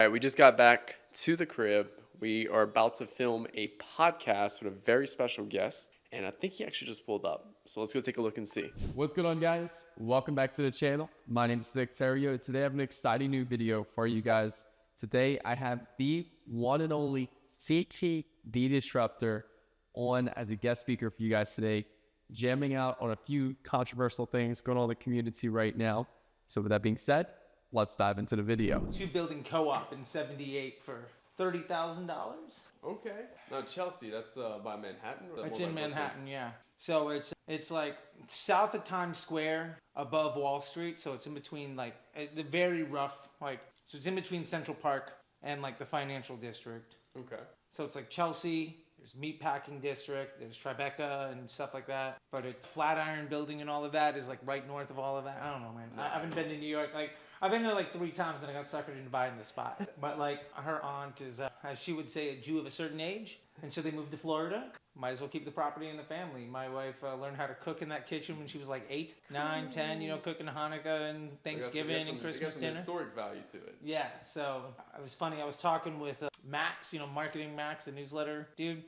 right, we just got back to the crib. We are about to film a podcast with a very special guest, and I think he actually just pulled up. So let's go take a look and see. What's going on, guys? Welcome back to the channel. My name is Nick Theriot. Today I have an exciting new video for you guys. Today I have the one and only CT, the Disruptor, on as a guest speaker for you guys today, jamming out on a few controversial things going on in the community right now. So with that being said, let's dive into the video. 2-building co-op in '78 for $30,000. Okay. Now Chelsea, that's by Manhattan? It's in Manhattan, yeah. So it's like south of Times Square, above Wall Street. So it's in between like the very rough, like, so it's in between Central Park and like the financial district. Okay. So it's like Chelsea, there's Meatpacking District, there's Tribeca and stuff like that. But it's Flatiron Building and all of that is like right north of all of that. I don't know, man. Nice. I haven't been to New York. Like, I've been there like 3 times and I got suckered into buying the spot. But like her aunt is, as she would say, a Jew of a certain age. And so they moved to Florida. Might as well keep the property in the family. My wife learned how to cook in that kitchen when she was like 8, 9, 10, cooking Hanukkah and Thanksgiving and Christmas dinner. Historic value to it. Yeah, so it was funny. I was talking with Max, Marketing Max, the newsletter dude.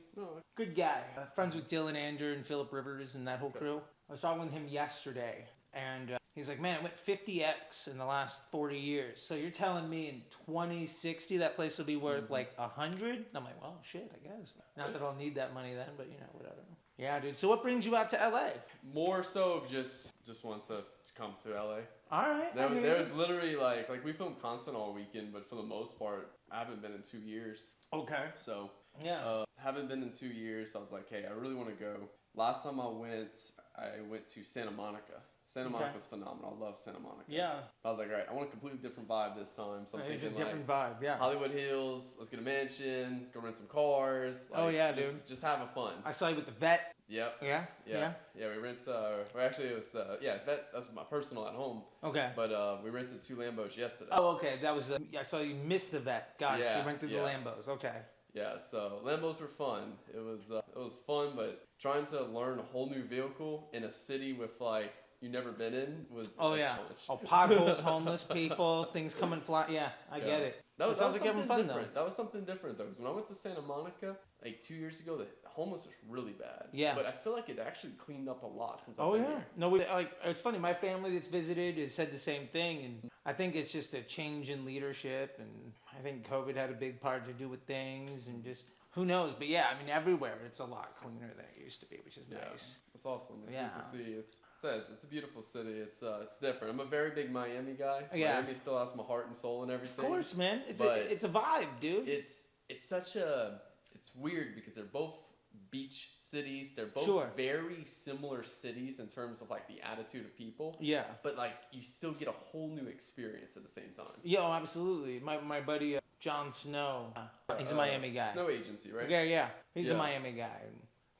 Good guy. Friends with Dylan Andrew and Philip Rivers and that whole crew. I was talking with him yesterday, and he's like, man, it went 50x in the last 40 years. So you're telling me in 2060 that place will be worth like 100? And I'm like, well, shit, I guess. Not that I'll need that money then, but whatever. Yeah, dude. So what brings you out to LA? More so just want to come to LA. All right. There was literally like we film content all weekend, but for the most part, I haven't been in 2 years. Okay. So yeah, haven't been in 2 years. So I was like, hey, I really want to go. Last time I went to Santa Monica. Santa Monica was phenomenal. I love Santa Monica. Yeah. I was like, all right, I want a completely different vibe this time. So I'm it's a thinking different vibe, yeah. Hollywood Hills, let's get a mansion, let's go rent some cars. Oh yeah, dude. Just having fun. I saw you with the vet. Yep. Yeah? Yeah, we rent, actually it was, vet, that's my personal at home. Okay. But we rented 2 Lambos yesterday. Oh, okay. That was, I saw you missed the vet. Got it. So you rented the Lambos. Okay. Yeah, so Lambos were fun. It was fun, but trying to learn a whole new vehicle in a city with like you never been in was a challenge. Oh, potholes, homeless people, things coming fly. Yeah, I get it. That sounds like having fun though. That was something different though, because when I went to Santa Monica like 2 years ago, the homeless was really bad. Yeah. But I feel like it actually cleaned up a lot since I've been here. No, it's funny. My family that's visited has said the same thing, and I think it's just a change in leadership, and I think COVID had a big part to do with things, and just who knows. But yeah, I mean, everywhere it's a lot cleaner than it used to be, which is nice. It's awesome. It's good to see. It's a beautiful city. It's different. I'm a very big Miami guy. Yeah. Miami still has my heart and soul and everything. Of course, man. It's a vibe, dude. It's weird because they're both beach cities. They're both very similar cities in terms of like the attitude of people. Yeah. But like you still get a whole new experience at the same time. Yeah, absolutely. My buddy John Snow, he's a Miami guy. Snow agency, right? Yeah. He's a Miami guy.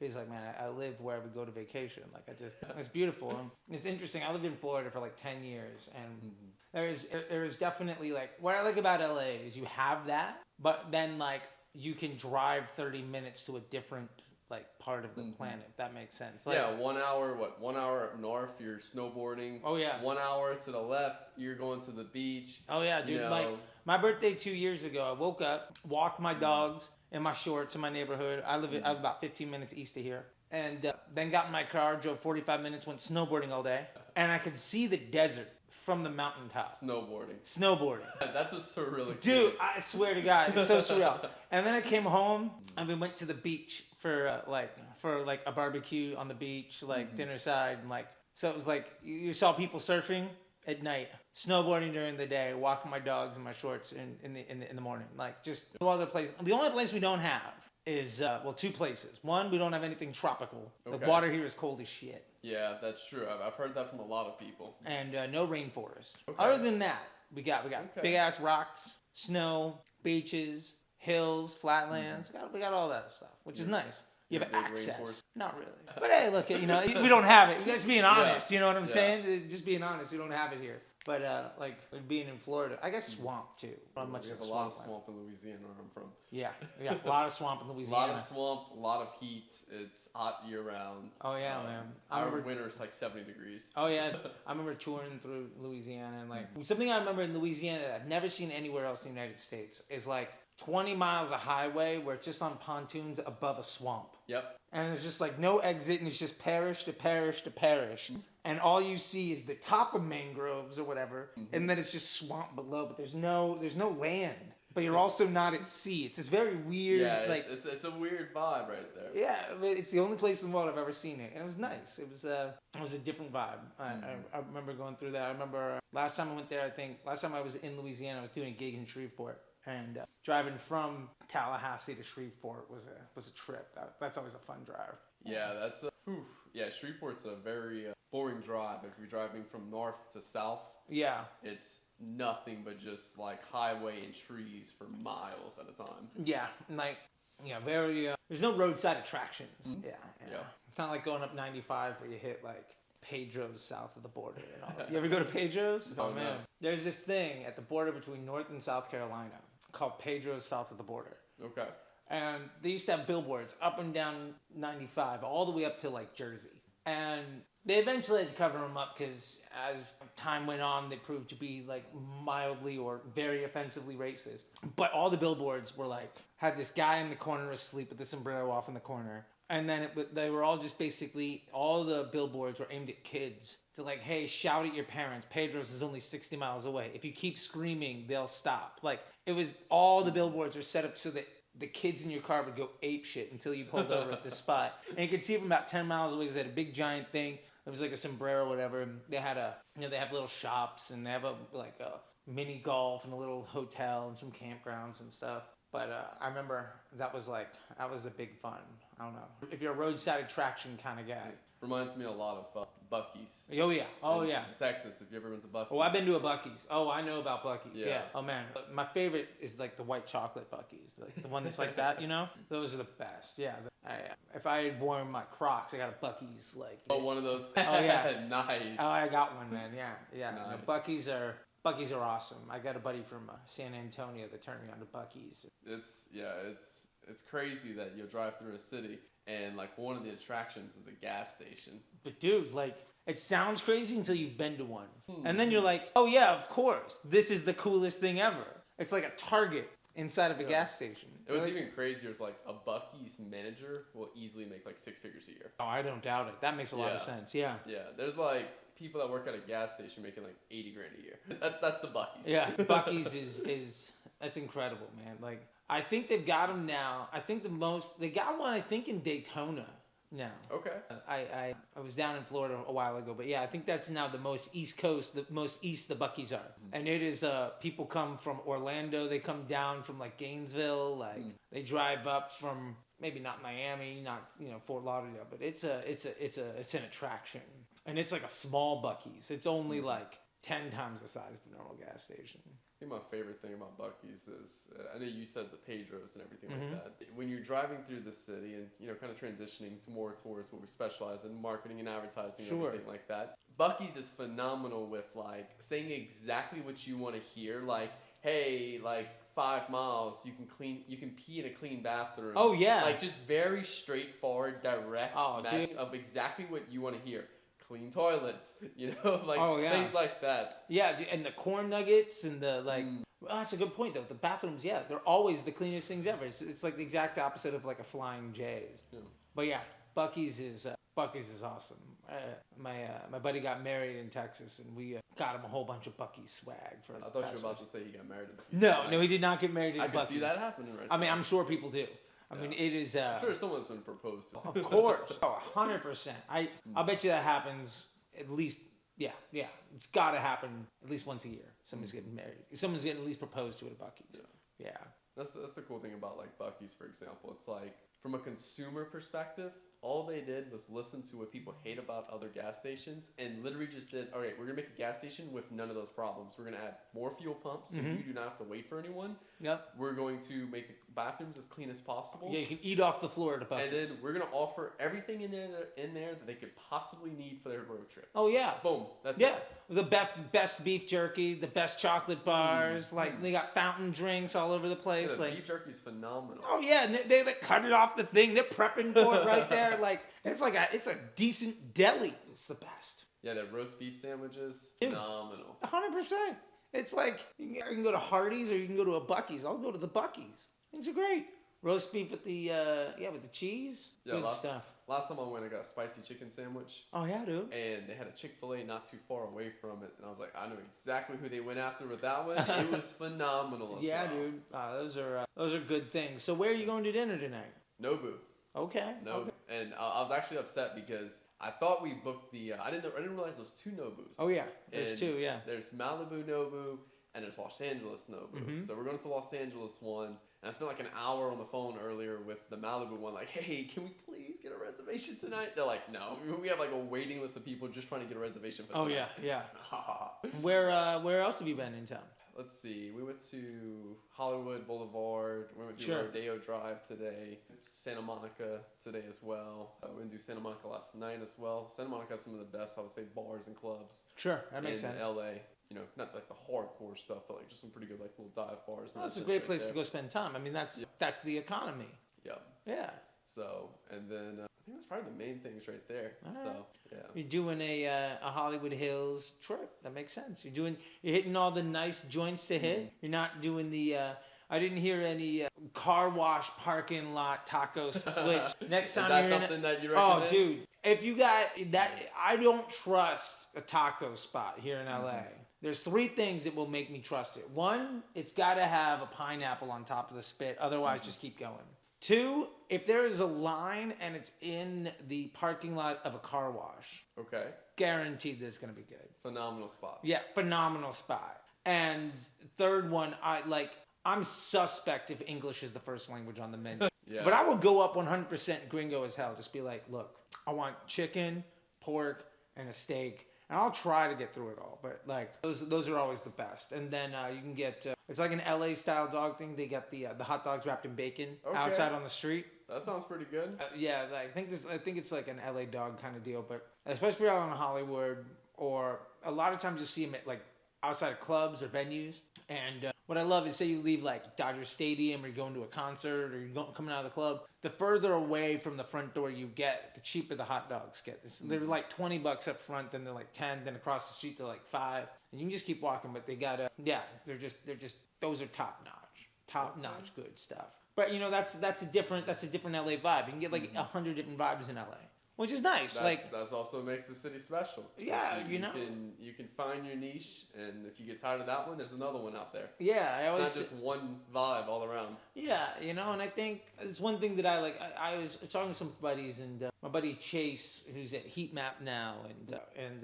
He's like, man, I live where we go to vacation. Like, it's beautiful. It's interesting. I lived in Florida for like 10 years, and there is definitely like, what I like about LA is you have that, but then like you can drive 30 minutes to a different like part of the planet, if that makes sense. Like, 1 hour, 1 hour up north, you're snowboarding. Oh yeah. 1 hour to the left, you're going to the beach. Oh yeah, dude. Like my birthday 2 years ago, I woke up, walked my dogs in my shorts in my neighborhood. I live about 15 minutes east of here. And then got in my car, drove 45 minutes, went snowboarding all day. And I could see the desert from the mountaintop. Snowboarding. That's a surreal experience. Dude, I swear to God, it's so surreal. And then I came home and we went to the beach for a barbecue on the beach, like dinner side, and like, so it was like you saw people surfing at night, snowboarding during the day, walking my dogs in my shorts in the morning. Like, just no other place. The only place we don't have is 2 places. One, we don't have anything tropical. The water here is cold as shit. Yeah, that's true. I've heard that from a lot of people. And no rainforest. Other than that, we got big ass rocks, snow, beaches, hills, flatlands. We got all that stuff, which is nice. You have access. Rainforest. Not really. But hey, look, we don't have it. Just being honest, you know what I'm saying? Just being honest, we don't have it here. But like being in Florida, I guess swamp too. Not much We have like a lot of swampland. swamp in Louisiana where I'm from. Yeah, a lot of swamp in A Louisiana. lot of swamp, a lot of heat. It's hot year round. Oh yeah, man. Our winter's like 70 degrees. Oh yeah, I remember touring through Louisiana and like something I remember in Louisiana that I've never seen anywhere else in the United States is like 20 miles of highway where it's just on pontoons above a swamp. Yep. And there's just like no exit and it's just parish to parish to parish. And all you see is the top of mangroves or whatever, and then it's just swamp below, but there's no land. But you're also not at sea. It's this very weird, Yeah, like it's a weird vibe right there. yeah, but it's the only place in the world I've ever seen it, and it was nice. It was a different vibe. I remember going through that. I remember last time I went there. I think last time I was in Louisiana, I was doing a gig in Shreveport, and driving from Tallahassee to Shreveport was a trip. That's always a fun drive. Yeah, that's Shreveport's a very boring drive. If you're driving from north to south, Yeah. it's nothing but just like highway and trees for miles at a time. Yeah, and like very. There's no roadside attractions. Yeah. Yeah. It's not like going up 95 where you hit like Pedro's south of the border and all that. You ever go to Pedro's? Oh, man. no. There's this thing at the border between North and South Carolina called Pedro's south of the border. Okay. And they used to have billboards up and down 95, all the way up to like Jersey. And they eventually had to cover them up because as time went on, they proved to be like mildly or very offensively racist. But all the billboards were like, had this guy in the corner asleep with the sombrero off in the corner. And then they were all just basically, all the billboards were aimed at kids. To like, hey, shout at your parents. Pedro's is only 60 miles away. If you keep screaming, they'll stop. Like, it was, all the billboards were set up so that the kids in your car would go ape shit until you pulled over at this spot. And you could see it from about 10 miles away because they had a big giant thing. It was like a sombrero or whatever. And they had they have little shops and they have a mini golf and a little hotel and some campgrounds and stuff. But I remember that was the big fun. I don't know. If you're a roadside attraction kind of guy. Reminds me a lot of Buc-ee's. Oh yeah. Oh in yeah. Texas, if you ever went to Buc-ee's. Oh, I've been to a Buc-ee's. Oh, I know about Buc-ee's. Yeah. Oh man, my favorite is like the white chocolate Buc-ee's, the one that's like that. You know, those are the best. Yeah. If I had worn my Crocs, I got a Buc-ee's like. Oh, one of those. Oh yeah. Nice. Oh, I got one, man. Yeah. Nice. No, Buc-ee's are awesome. I got a buddy from San Antonio that turned me on to Buc-ee's. It's crazy that you'll drive through a city and like one of the attractions is a gas station. But dude, like, it sounds crazy until you've been to one. And then you're like, oh yeah, of course. This is the coolest thing ever. It's like a Target inside of a gas station. What's even crazier is like a Buc-ee's manager will easily make like 6 figures a year. Oh, I don't doubt it. That makes a lot of sense. Yeah. Yeah, there's like people that work at a gas station making like 80 grand a year. That's the Buc-ee's. Yeah, Buc-ee's is that's incredible, man. Like, I think they've got them now. I think they got one, I think, in Daytona now. Okay. I was down in Florida a while ago, but yeah, I think that's now the most east coast, the most east the Buc-ee's are. And it is, people come from Orlando, they come down from like Gainesville, like they drive up from, maybe not Miami, not, Fort Lauderdale, but it's an attraction. And it's like a small Buc-ee's. It's only like 10 times the size of a normal gas station. I think my favorite thing about Buc-ee's is, I know you said the Pedros and everything like that. When you're driving through the city and, kind of transitioning more towards what we specialize in, marketing and advertising and everything like that, Buc-ee's is phenomenal with, like, saying exactly what you want to hear. Like, hey, like, 5 miles, you can pee in a clean bathroom. Oh, yeah. Like, just very straightforward, direct messaging of exactly what you want to hear. Clean toilets, things like that. Yeah, and the corn nuggets and the well, that's a good point though. The bathrooms, they're always the cleanest things ever. It's like the exact opposite of like a Flying J's. Yeah. But yeah, Buc-ee's is awesome. My buddy got married in Texas, and we got him a whole bunch of Buc-ee's swag for. I thought you were about to say he got married. No, he did not get married in Buc-ee's. I can see that happening right now. I mean, I'm sure people do. I mean, it is. I'm sure someone's been proposed to. Of course. 100%. I'll bet you that happens at least. Yeah. It's got to happen at least once a year. Someone's getting married. Someone's getting at least proposed to at a Buc-ee's. Yeah. That's the cool thing about like Buc-ee's, for example. It's like from a consumer perspective, all they did was listen to what people hate about other gas stations and literally just said, all right, we're going to make a gas station with none of those problems. We're going to add more fuel pumps so you do not have to wait for anyone. Yep. We're going to make the bathrooms as clean as possible. Yeah, you can eat off the floor at the buckets. And then we're going to offer everything in there that they could possibly need for their road trip. Oh, yeah. Boom. That's it. The best beef jerky, the best chocolate bars. Like, they got fountain drinks all over the place. Yeah, the like beef jerky is phenomenal. Oh, yeah. And they like, cut it off the thing. They're prepping for it right there. Like, it's a decent deli. It's the best. Yeah, the roast beef sandwiches, phenomenal. 100%. It's like, you can go to Hardee's or you can go to a Buc-ee's. I'll go to the Buc-ee's. Things are great. Roast beef with the with the cheese. Yeah, good stuff. Last time I went, I got a spicy chicken sandwich. Oh, yeah, dude. And they had a Chick-fil-A not too far away from it. And I was like, I know exactly who they went after with that one. It was phenomenal as well. Dude. Those are good things. So where are you going to dinner tonight? Nobu. Okay. Nobu. Okay. And I was actually upset because I thought we booked the. I didn't realize there was 2 Nobus. Oh yeah, there's 2. Yeah. There's Malibu Nobu and there's Los Angeles Nobu. So we're going to the Los Angeles one. And I spent like an hour on the phone earlier with the Malibu one. Like, hey, can we please get a reservation tonight? They're like, no. We have like a waiting list of people just trying to get a reservation for tonight. Oh yeah. Where else have you been in town? Let's see. We went to Hollywood Boulevard. We went to Rodeo Drive today. Santa Monica today as well. We went to Santa Monica last night as well. Santa Monica has some of the best, I would say, bars and clubs. Sure, that makes sense. In LA. You know, not like the hardcore stuff, but like just some pretty good like little dive bars. It's a great place to go spend time. I mean, that's the economy. Yeah. Yeah. So, and then I think that's probably the main things right there. All so, right. yeah. You're doing a Hollywood Hills trip. That makes sense. You're hitting all the nice joints to hit. You're not doing the. I didn't hear any car wash parking lot taco switch. Next time Is that something that you recommend? Oh, dude, if you got that, I don't trust a taco spot here in LA. There's 3 things that will make me trust it. 1, it's got to have a pineapple on top of the spit. Otherwise, just keep going. 2, if there is a line and it's in the parking lot of a car wash. Okay. Guaranteed that it's going to be good. Phenomenal spot. Yeah, phenomenal spot. And 3rd one, I'm suspect if English is the first language on the menu. Yeah. But I will go up 100% gringo as hell. Just be like, look, I want chicken, pork, and a steak. And I'll try to get through it all, but like those are always the best. And then you can get it's like an LA style dog thing. They got the hot dogs wrapped in bacon outside on the street. That sounds pretty good. Yeah, I think it's like an LA dog kind of deal, but especially out on Hollywood, or a lot of times you see them at like outside of clubs or venues. And what I love is, say you leave like Dodger Stadium, or you're going to a concert, or you're coming out of the club, the further away from the front door you get, the cheaper the hot dogs get. They're like $20 up front, then they're like 10, then across the street they're like 5, and you can just keep walking. But they got they're just those are top notch good stuff. But you know, that's a different LA vibe. You can get like 100 different vibes in LA. Which is nice. That's also makes the city special. Yeah, you can find your niche, and if you get tired of that one, there's another one out there. Yeah, it's not just one vibe all around. Yeah, and I think it's one thing that I like. I was talking to some buddies, and my buddy Chase, who's at Heat Map now, and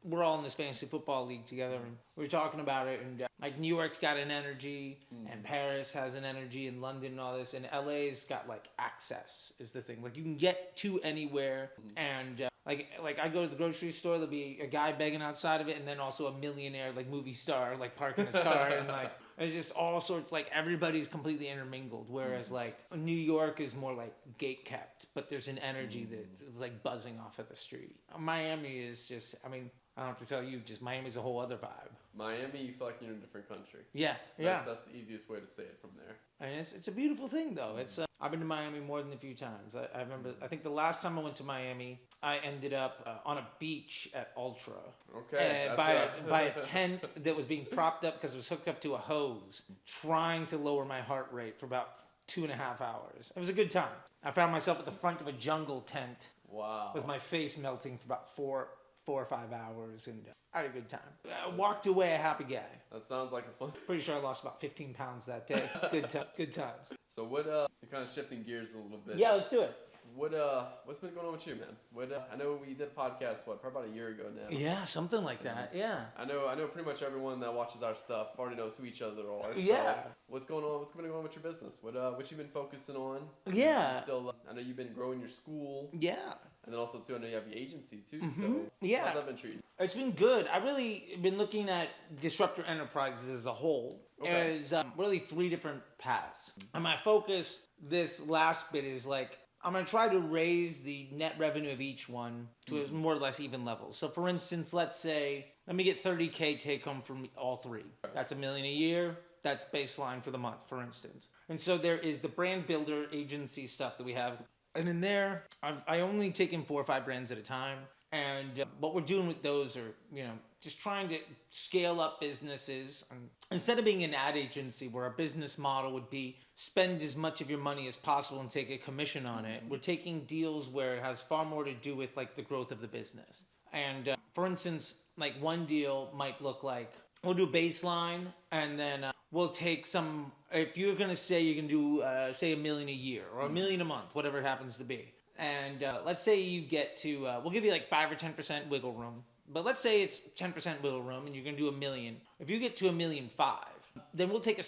we're all in this fantasy football league together, and we were talking about it, and like New York's got an energy, and Paris has an energy, and London and all this, and LA's got like access is the thing. Like you can get to anywhere. And like I go to the grocery store, there'll be a guy begging outside of it, and then also a millionaire like movie star like parking his car, and like it's just all sorts. Like everybody's completely intermingled. Whereas like New York is more like gate kept, but there's an energy that is like buzzing off of the street. Miami is just, I mean, I don't have to tell you, just Miami's a whole other vibe. Miami, you feel like you're in a different country. Yeah. That's the easiest way to say it from there. I mean, it's a beautiful thing, though. It's I've been to Miami more than a few times. I remember, I think the last time I went to Miami, I ended up on a beach at Ultra. Okay. By a tent that was being propped up because it was hooked up to a hose, trying to lower my heart rate for about 2.5 hours. It was a good time. I found myself at the front of a jungle tent. Wow. With my face melting for about 4 or 5 hours, and I had a good time. I walked away a happy guy. That sounds like a fun. Pretty sure I lost about 15 pounds that day. Good times. So what? You're kind of shifting gears a little bit. Yeah, let's do it. What's been going on with you, man? I know we did a podcast probably about a year ago now. Yeah, something like that. Yeah. I know pretty much everyone that watches our stuff already knows who each other are. Yeah. So what's going on? What's been going on with your business? What you been focusing on? Yeah. You still, I know you've been growing your school. Yeah. And then also too, I know you have your agency too. Mm-hmm. So yeah. how's that been treating? It's been good. I really been looking at Disruptor Enterprises as a whole. Okay. As really 3 different paths. And my focus this last bit is like, I'm going to try to raise the net revenue of each one to a more or less even level. So for instance, let's say, let me get 30K take home from all 3. That's $1 million a year. That's baseline for the month, for instance. And so there is the brand builder agency stuff that we have. And in there, I only take in 4 or 5 brands at a time. And what we're doing with those are, just trying to scale up businesses. Instead of being an ad agency where our business model would be spend as much of your money as possible and take a commission on it, we're taking deals where it has far more to do with like the growth of the business. And for instance, like one deal might look like we'll do baseline and then we'll take some, if you're going to say you're going to do, say $1 million a year or $1 million a month, whatever it happens to be. And let's say you get to, we'll give you like 5 or 10% wiggle room. But let's say it's 10% wiggle room and you're going to do $1 million. If you get to $1.5 million, then we'll take a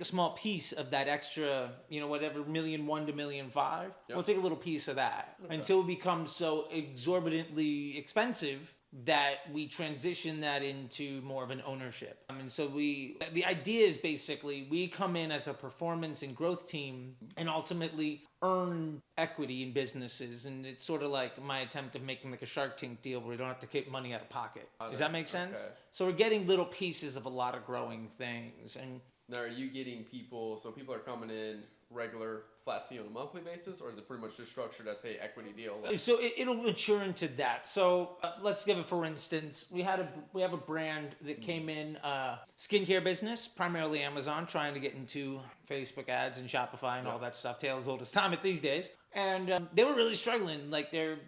small piece of that extra, whatever $1.1 million to $1.5 million. Yep. We'll take a little piece of that until it becomes so exorbitantly expensive that we transition that into more of an ownership. And so the idea is basically we come in as a performance and growth team and ultimately earn equity in businesses. And it's sort of like my attempt of making like a Shark Tank deal where we don't have to keep money out of pocket. Does that make sense? Okay. So we're getting little pieces of a lot of growing things. And now are you getting people are coming in regular flat fee on a monthly basis, or is it pretty much just structured as, hey, equity deal? So it'll mature into that. So let's give it, for instance, we have a brand that came in, skincare business, primarily Amazon, trying to get into Facebook ads and Shopify and all that stuff. Tales old as time these days. And they were really struggling. Like they're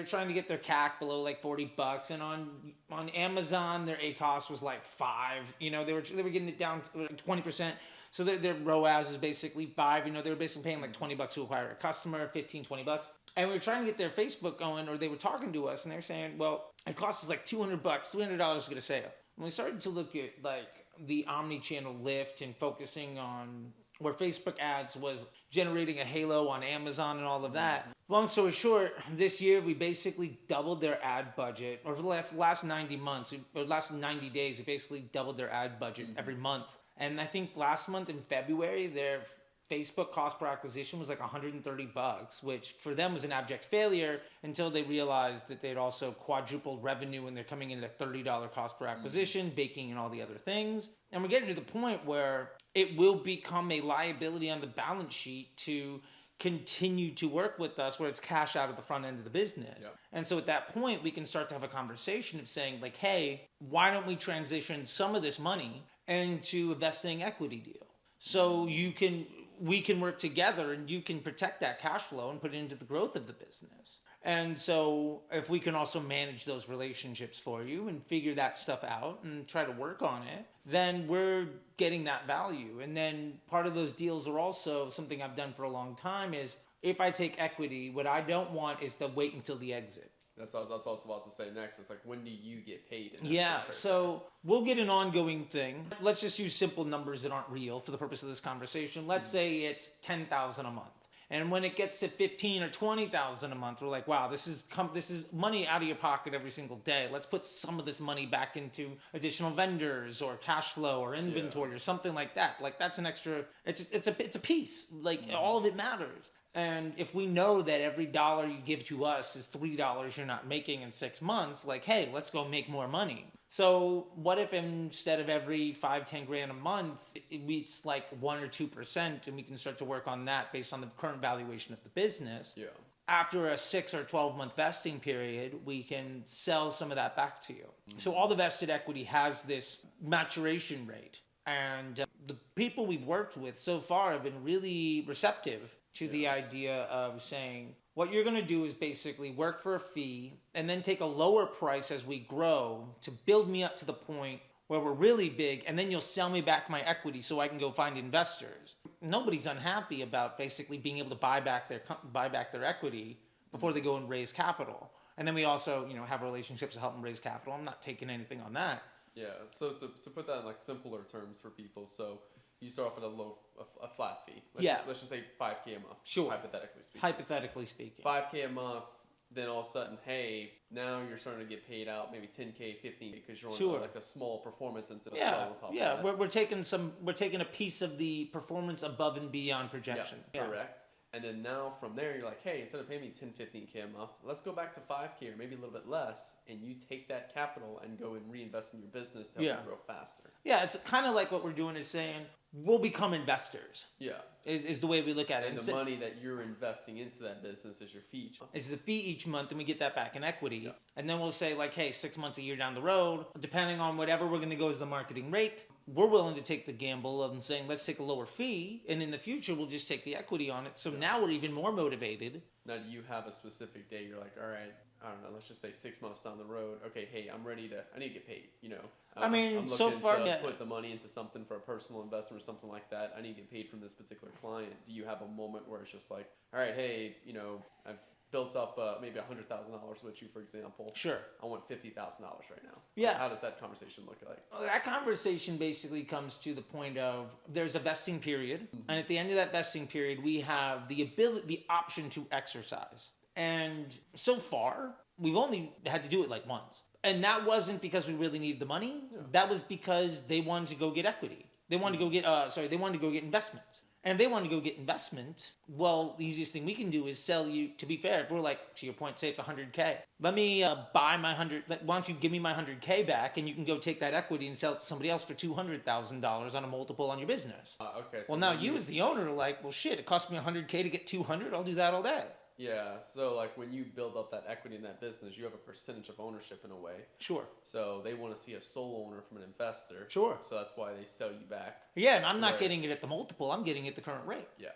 trying to get their CAC below like $40, and on Amazon their ACoS was like 5. They were getting it down to 20%. So their ROAS is basically 5. They were basically paying like $20 to acquire a customer, $15, $20. And we were trying to get their Facebook going, or they were talking to us, and they were saying, well, it costs us like $200, $300 to get a sale. And we started to look at like the omni-channel lift and focusing on where Facebook ads was generating a halo on Amazon and all of that. Long story short, this year we basically doubled their ad budget, or for the last 90 months, or last 90 days, we basically doubled their ad budget every month. And I think last month in February, their Facebook cost per acquisition was like $130, which for them was an abject failure until they realized that they'd also quadrupled revenue and they're coming in at $30 cost per acquisition, baking and all the other things. And we're getting to the point where it will become a liability on the balance sheet to continue to work with us, where it's cash out at the front end of the business. Yep. And so at that point, we can start to have a conversation of saying like, hey, why don't we transition some of this money into a vesting equity deal? So we can work together and you can protect that cash flow and put it into the growth of the business. And so if we can also manage those relationships for you and figure that stuff out and try to work on it, then we're getting that value. And then part of those deals are also something I've done for a long time is if I take equity, what I don't want is to wait until the exit. That's what I was also about to say next. It's like, when do you get paid? So we'll get an ongoing thing. Let's just use simple numbers that aren't real for the purpose of this conversation. Let's say it's $10,000 a month. And when it gets to $15,000 or $20,000 a month, we're like, wow, this is money out of your pocket every single day. Let's put some of this money back into additional vendors or cash flow or inventory or something like that. Like that's an extra. It's a piece. Like all of it matters. And if we know that every dollar you give to us is $3 you're not making in 6 months, like, hey, let's go make more money. So what if instead of every $5-10 a month, it's like 1 or 2%, and we can start to work on that based on the current valuation of the business. Yeah. After a 6 or 12 month vesting period, we can sell some of that back to you. Mm-hmm. So all the vested equity has this maturation rate. And the people we've worked with so far have been really receptive to the idea of saying, what you're going to do is basically work for a fee and then take a lower price as we grow to build me up to the point where we're really big, and then you'll sell me back my equity so I can go find investors. Nobody's unhappy about basically being able to buy back their equity before they go and raise capital. And then we also, have relationships to help them raise capital. I'm not taking anything on that. Yeah. So to put that in like simpler terms for people, so you start off at a flat fee. Let's just say $5K a month. Sure. Hypothetically speaking. $5K a month. Then all of a sudden, hey, now you're starting to get paid out maybe 10K, 15K because you're on like a small performance incentive on top of that. Yeah, we're taking a piece of the performance above and beyond projection. Yeah, correct. And then now from there, you're like, hey, instead of paying me 10, 15K a month, let's go back to 5K or maybe a little bit less, and you take that capital and go and reinvest in your business to help you grow faster. Yeah, it's kind of like what we're doing is saying, we'll become investors. Yeah. Is the way we look at it. And the money that you're investing into that business is your fee each month. It's the fee each month, and we get that back in equity. Yeah. And then we'll say, like, hey, 6 months, a year down the road, depending on whatever we're going to go as the marketing rate, we're willing to take the gamble of saying, let's take a lower fee, and in the future, we'll just take the equity on it. So now we're even more motivated. Now, do you have a specific day you're like, all right, I don't know, let's just say 6 months down the road, okay, hey, I need to get paid, I'm so far, to put the money into something for a personal investment or something like that. I need to get paid from this particular client. Do you have a moment where it's just like, all right, hey, I've built up maybe $100,000 with you, for example. Sure. I want $50,000 right now. Yeah. How does that conversation look like? Well, that conversation basically comes to the point of there's a vesting period, and at the end of that vesting period, we have the option to exercise. And so far, we've only had to do it like once. And that wasn't because we really needed the money. Yeah. That was because they wanted to go get equity. They wanted to go get investments. And if they wanted to go get investment, well, the easiest thing we can do is sell you, to be fair, if we're like, to your point, say it's 100K. Let me buy my 100, why don't you give me my 100K back and you can go take that equity and sell it to somebody else for $200,000 on a multiple on your business. Okay. So well, now you as the owner are like, well, shit, it cost me 100K to get 200. I'll do that all day. Yeah, so like when you build up that equity in that business, you have a percentage of ownership in a way. Sure. So they want to see a sole owner from an investor. Sure. So that's why they sell you back. Yeah, and I'm not getting it at the multiple. I'm getting it at the current rate. Yeah.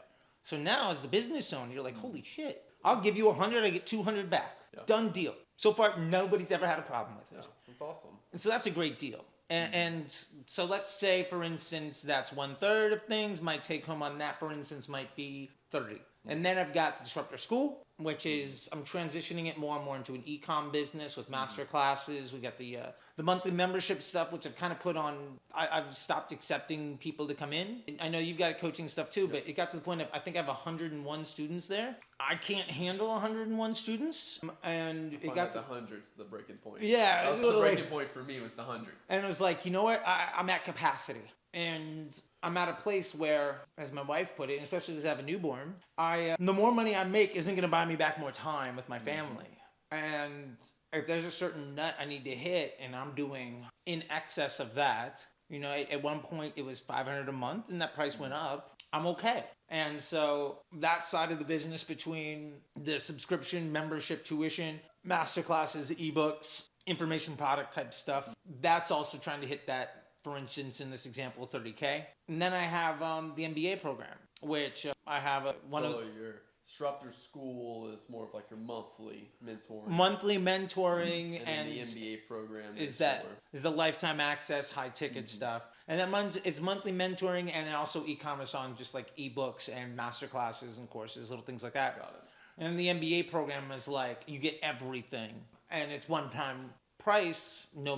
So now as the business owner, you're like, holy shit, I'll give you 100, I get 200 back. Yeah. Done deal. So far, nobody's ever had a problem with it. Yeah, that's awesome. And so that's a great deal. And so let's say, for instance, that's 1/3 of things. My take home on that, for instance, might be 30. And then I've got the Disruptor School, which is, I'm transitioning it more and more into an e-com business with master classes. We got the monthly membership stuff, which I've kind of put on, I've stopped accepting people to come in. I know you've got coaching stuff too, but it got to the point of, I think I have 101 students there. I can't handle 101 students. And it got to the hundreds, the breaking point. Yeah. That was the breaking point for me was the 100. And it was like, you know what? I'm at capacity. And I'm at a place where, as my wife put it, and especially as I have a newborn, the more money I make isn't going to buy me back more time with my family. And if there's a certain nut I need to hit and I'm doing in excess of that, at one point it was $500 a month and that price went up, I'm okay. And so that side of the business between the subscription, membership, tuition, masterclasses, ebooks, information product type stuff, that's also trying to hit that. For instance, in this example, 30K. And then I have the MBA program, which I have your Disruptor School is more of like your monthly mentoring. Monthly mentoring and the MBA program is the lifetime access, high ticket stuff. And then it's monthly mentoring and also e-commerce on just like ebooks and masterclasses and courses, little things like that. Got it. And the MBA program is like you get everything, and it's one-time price, no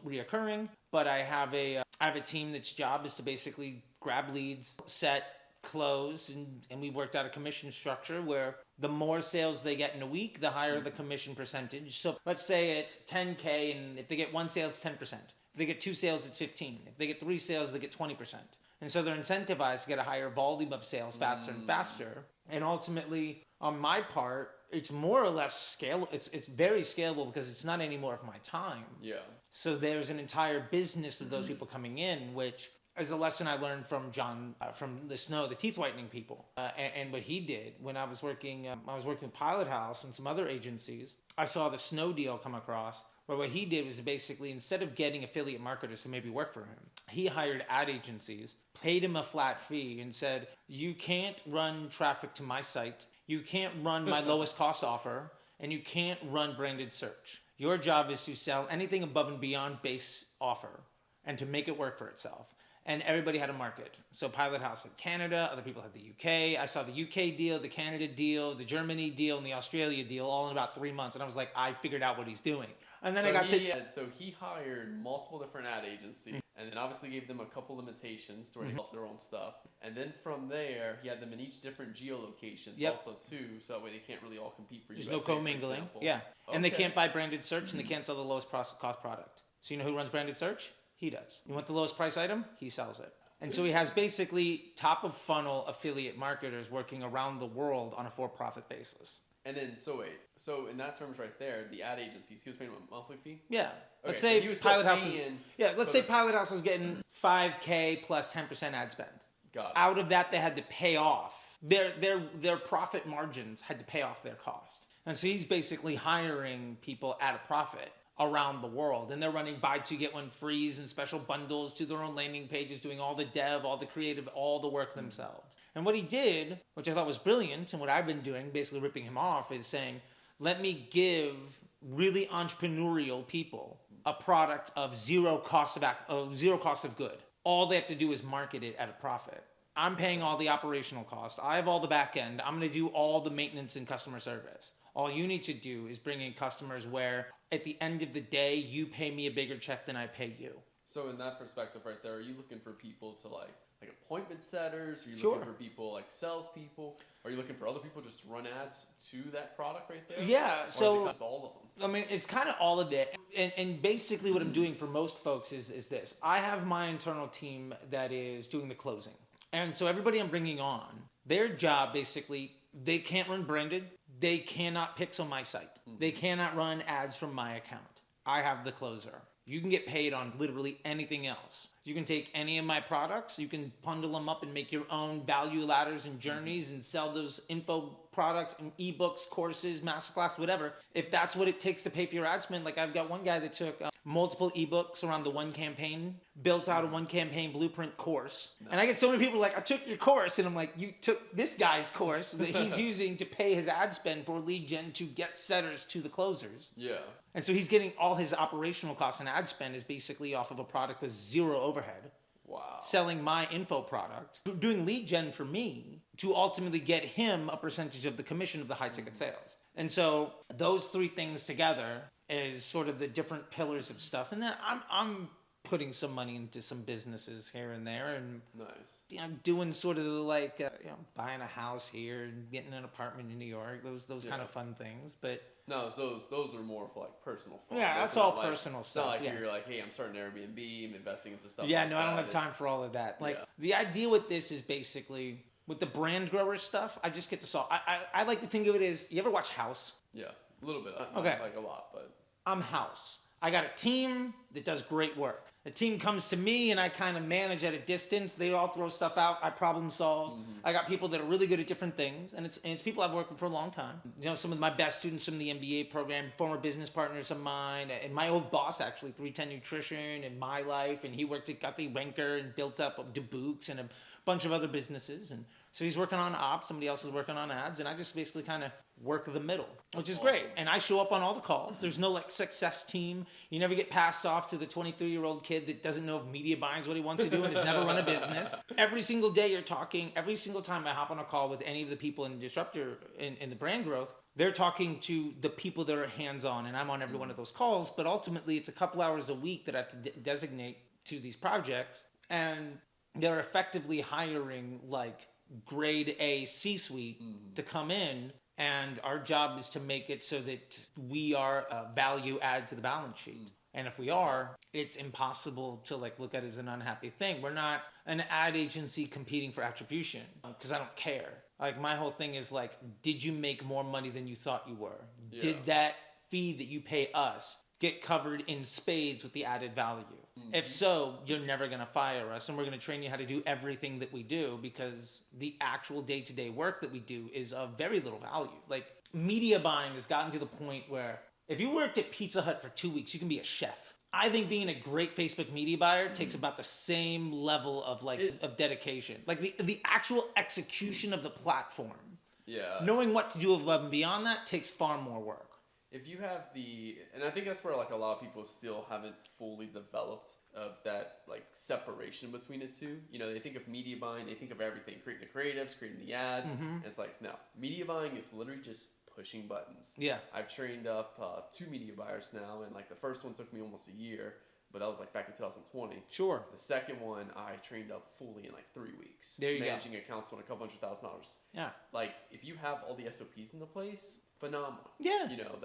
reoccurring. But I have a team that's job is to basically grab leads, set, close, and we worked out a commission structure where the more sales they get in a week, the higher the commission percentage. So let's say it's 10K, and if they get one sale, it's 10%. If they get two sales, it's 15%. If they get three sales, they get 20%. And so they're incentivized to get a higher volume of sales faster and faster. And ultimately, on my part, it's more or less scalable. It's very scalable because it's not any more of my time. Yeah. So there's an entire business of those people coming in, which is a lesson I learned from John, from the teeth whitening people, and what he did when I was working. I was working with Pilot House and some other agencies. I saw the Snow deal come across, where what he did was basically, instead of getting affiliate marketers to maybe work for him, he hired ad agencies, paid him a flat fee, and said, "You can't run traffic to my site. You can't run my lowest cost offer, and you can't run branded search. Your job is to sell anything above and beyond base offer. and to make it work for itself. And everybody had a market. So Pilot House had Canada, other people had the UK. I saw the UK deal, the Canada deal, the Germany deal, and the Australia deal all in about 3 months. And I was like, I figured out what he's doing. And then So he hired multiple different ad agencies, and then obviously gave them a couple limitations to develop their own stuff. And then from there, he had them in each different geolocations also too, so that way they can't really all compete for you. There's no commingling. Yeah. Okay. And they can't buy branded search, and they can't sell the lowest cost product. So you know who runs branded search? He does. You want the lowest price item? He sells it. And so he has basically top of funnel affiliate marketers working around the world on a for-profit basis. And then, so in that terms right there, the ad agencies, he was paying a monthly fee? Yeah. Let's say Pilot House say Pilot House was getting $5K plus 10% ad spend. Got it. Out of that, they had to pay off. Their profit margins had to pay off their cost. And so he's basically hiring people at a profit around the world, and they're running buy two get one frees and special bundles to their own landing pages, doing all the dev, all the creative, all the work themselves. And what he did, which I thought was brilliant, and what I've been doing, basically ripping him off, is saying, let me give really entrepreneurial people a product of zero cost of good. All they have to do is market it at a profit. I'm paying all the operational cost. I have all the back end. I'm going to do all the maintenance and customer service. All you need to do is bring in customers where at the end of the day, you pay me a bigger check than I pay you. So in that perspective right there, are you looking for people to like appointment setters? Are you looking for people like salespeople? Are you looking for other people just to run ads to that product right there? Yeah, so that's all of them. I mean, it's kind of all of it. And basically what I'm doing for most folks is this. I have my internal team that is doing the closing. And so everybody I'm bringing on, their job basically, they can't run branded. They cannot pixel my site. They cannot run ads from my account. I have the closer. You can get paid on literally anything else. You can take any of my products, you can bundle them up and make your own value ladders and journeys and sell those info products and ebooks, courses, masterclass, whatever. If that's what it takes to pay for your ad spend, like I've got one guy that took multiple ebooks around the one campaign, built out a one campaign blueprint course. Nice. And I get so many people like, I took your course. And I'm like, you took this guy's course that he's using to pay his ad spend for lead gen to get setters to the closers. Yeah. And so he's getting all his operational costs and ad spend is basically off of a product with zero overhead. Wow. Selling my info product, doing lead gen for me to ultimately get him a percentage of the commission of the high ticket sales. And so those three things together is sort of the different pillars of stuff. And then I'm putting some money into some businesses here and there, and nice. I'm doing sort of like buying a house here and getting an apartment in New York. Those kind of fun things, but. No, those are more for like personal fun. Yeah, that's all personal stuff. It's not like you're like, hey, I'm starting Airbnb, I'm investing into stuff. Yeah, no, I don't have time for all of that. Like the idea with this is basically with the brand grower stuff, I just get to solve. I like to think of it as, you ever watch House? Yeah, a little bit. Not like a lot, but. I'm House. I got a team that does great work. The team comes to me and I kind of manage at a distance. They all throw stuff out. I problem solve. Mm-hmm. I got people that are really good at different things. And it's people I've worked with for a long time. You know, some of my best students from the MBA program, former business partners of mine, and my old boss actually, 310 Nutrition and My Life. And he got the Ranker and built up DeBooks and a bunch of other businesses. And so he's working on ops. Somebody else is working on ads. And I just basically kind of work the middle, which is great. And I show up on all the calls. There's no like success team. You never get passed off to the 23-year-old kid that doesn't know if media buying is what he wants to do and has never run a business. Every single day you're talking, every single time I hop on a call with any of the people in Disruptor in the brand growth, they're talking to the people that are hands-on, and I'm on every one of those calls. But ultimately it's a couple hours a week that I have to designate to these projects, and they're effectively hiring like grade A C-suite to come in. And our job is to make it so that we are a value add to the balance sheet. And if we are, it's impossible to like look at it as an unhappy thing. We're not an ad agency competing for attribution because I don't care. Like my whole thing is like, did you make more money than you thought you were? Yeah. Did that fee that you pay us get covered in spades with the added value? Mm-hmm. If so, you're never going to fire us, and we're going to train you how to do everything that we do, because the actual day-to-day work that we do is of very little value. Like media buying has gotten to the point where if you worked at Pizza Hut for 2 weeks, you can be a chef. I think being a great Facebook media buyer takes about the same level of of dedication. Like the actual execution of the platform. Yeah. Knowing what to do above and beyond that takes far more work. if you have and I think that's where like a lot of people still haven't fully developed of that like separation between the two. You know, they think of media buying, they think of everything, creating the creatives, creating the ads, and it's like, no, media buying is literally just pushing buttons. Yeah. I've trained up 2 media buyers now, and like the first one took me almost a year, but that was like back in 2020. Sure. The second one I trained up fully in like 3 weeks. There you go. Managing accounts on a couple $100,000. Yeah. Like if you have all the SOPs into place, phenomenal. Yeah. You know,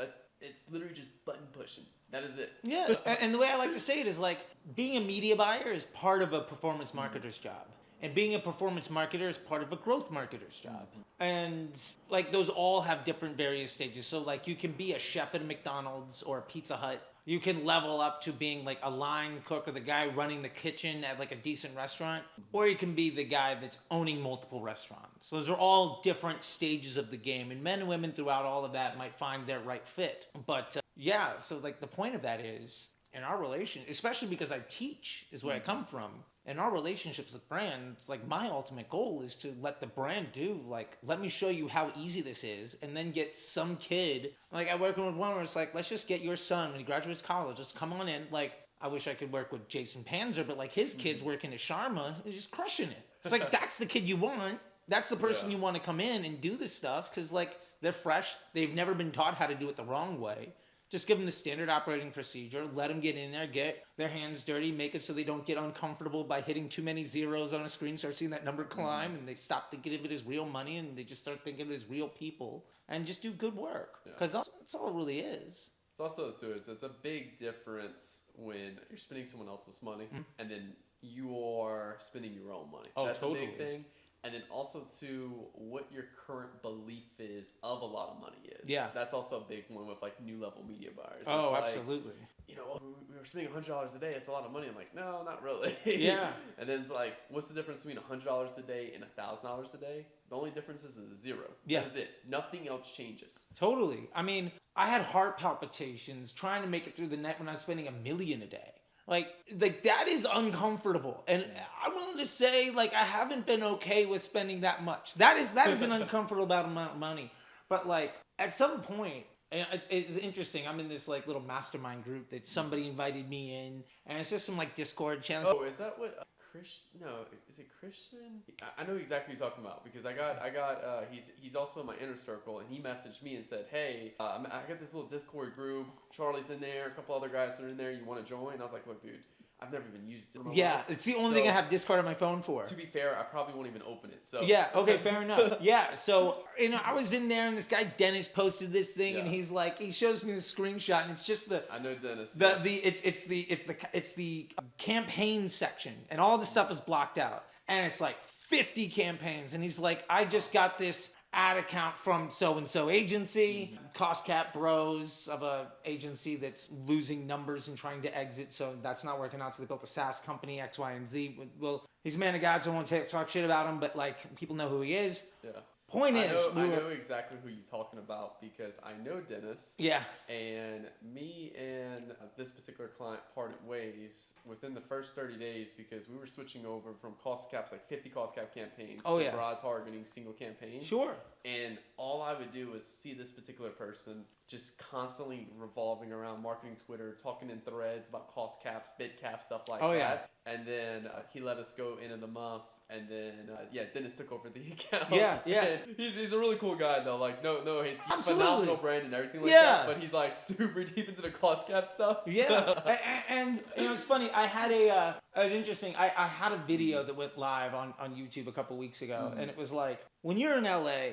it's literally just button pushing. That is it. Yeah. And the way I like to say it is like being a media buyer is part of a performance marketer's job. And being a performance marketer is part of a growth marketer's job. And like those all have different various stages. So like you can be a chef at a McDonald's or a Pizza Hut. You can level up to being like a line cook or the guy running the kitchen at like a decent restaurant. Or you can be the guy that's owning multiple restaurants. Those are all different stages of the game. And men and women throughout all of that might find their right fit. But yeah, so like the point of that is in our relation, especially because I teach is where I come from. In our relationships with brands, like my ultimate goal is to let the brand do, like, let me show you how easy this is, and then get some kid, like I working with one where it's like, let's just get your son when he graduates college, let's come on in. Like, I wish I could work with Jason Panzer, but like his kid's working at Sharma, he's just crushing it. It's like, that's the kid you want. That's the person you want to come in and do this stuff, because like they're fresh, they've never been taught how to do it the wrong way. Just give them the standard operating procedure, let them get in there, get their hands dirty, make it so they don't get uncomfortable by hitting too many zeros on a screen, start seeing that number climb, and they stop thinking of it as real money, and they just start thinking of it as real people, and just do good work. Because that's all it really is. It's also, too, it's a big difference when you're spending someone else's money, and then you are spending your own money. That's a big thing. And then also, too, what your current belief is of a lot of money is. Yeah. That's also a big one with, like, new level media buyers. Oh, it's absolutely. Like, you know, we were spending $100 a day. It's a lot of money. I'm like, no, not really. Yeah. And then it's like, what's the difference between $100 a day and $1,000 a day? The only difference is zero. Yeah. That is it. Nothing else changes. Totally. I mean, I had heart palpitations trying to make it through the night when I was spending $1 million a day. Like that is uncomfortable. And I'm willing to say, like, I haven't been okay with spending that much. That is an uncomfortable amount of money. But like at some point, and it's interesting. I'm in this like little mastermind group that somebody invited me in, and it's just some like Discord channel. Oh, is that what is it Christian? I know exactly what you're talking about because I got he's also in my inner circle, and he messaged me and said, hey, I got this little Discord group. Charlie's in there, a couple other guys are in there. You want to join? And I was like, look, dude, I've never even used it. Yeah, it's the only thing I have Discord on my phone for. To be fair, I probably won't even open it. So yeah, okay, fair enough. Yeah, so I was in there, and this guy Dennis posted this thing, and he's like, he shows me the screenshot, and it's just I know Dennis. It's the campaign section, and all the stuff is blocked out, and it's like 50 campaigns, and he's like, I just got this ad account from so-and-so agency, cost cap bros of a agency that's losing numbers and trying to exit, so that's not working out, so they built a SaaS company, X, Y, and Z. Well, he's a man of God, so I won't talk shit about him, but like, people know who he is. Yeah. Point is, I know exactly who you're talking about because I know Dennis. Yeah. And me and this particular client parted ways within the first 30 days because we were switching over from cost caps, like 50 cost cap campaigns, to broad targeting single campaigns. Sure. And all I would do was see this particular person just constantly revolving around marketing Twitter, talking in threads about cost caps, bid caps, stuff like that. And then he let us go into the month. And then, Dennis took over the account. Yeah. He's a really cool guy, though. Like, no hates. He's Absolutely. phenomenal brand and everything like that. But he's, like, super deep into the cost cap stuff. Yeah. and it was funny. I had it was interesting. I had a video that went live on YouTube a couple weeks ago. And it was like, when you're in LA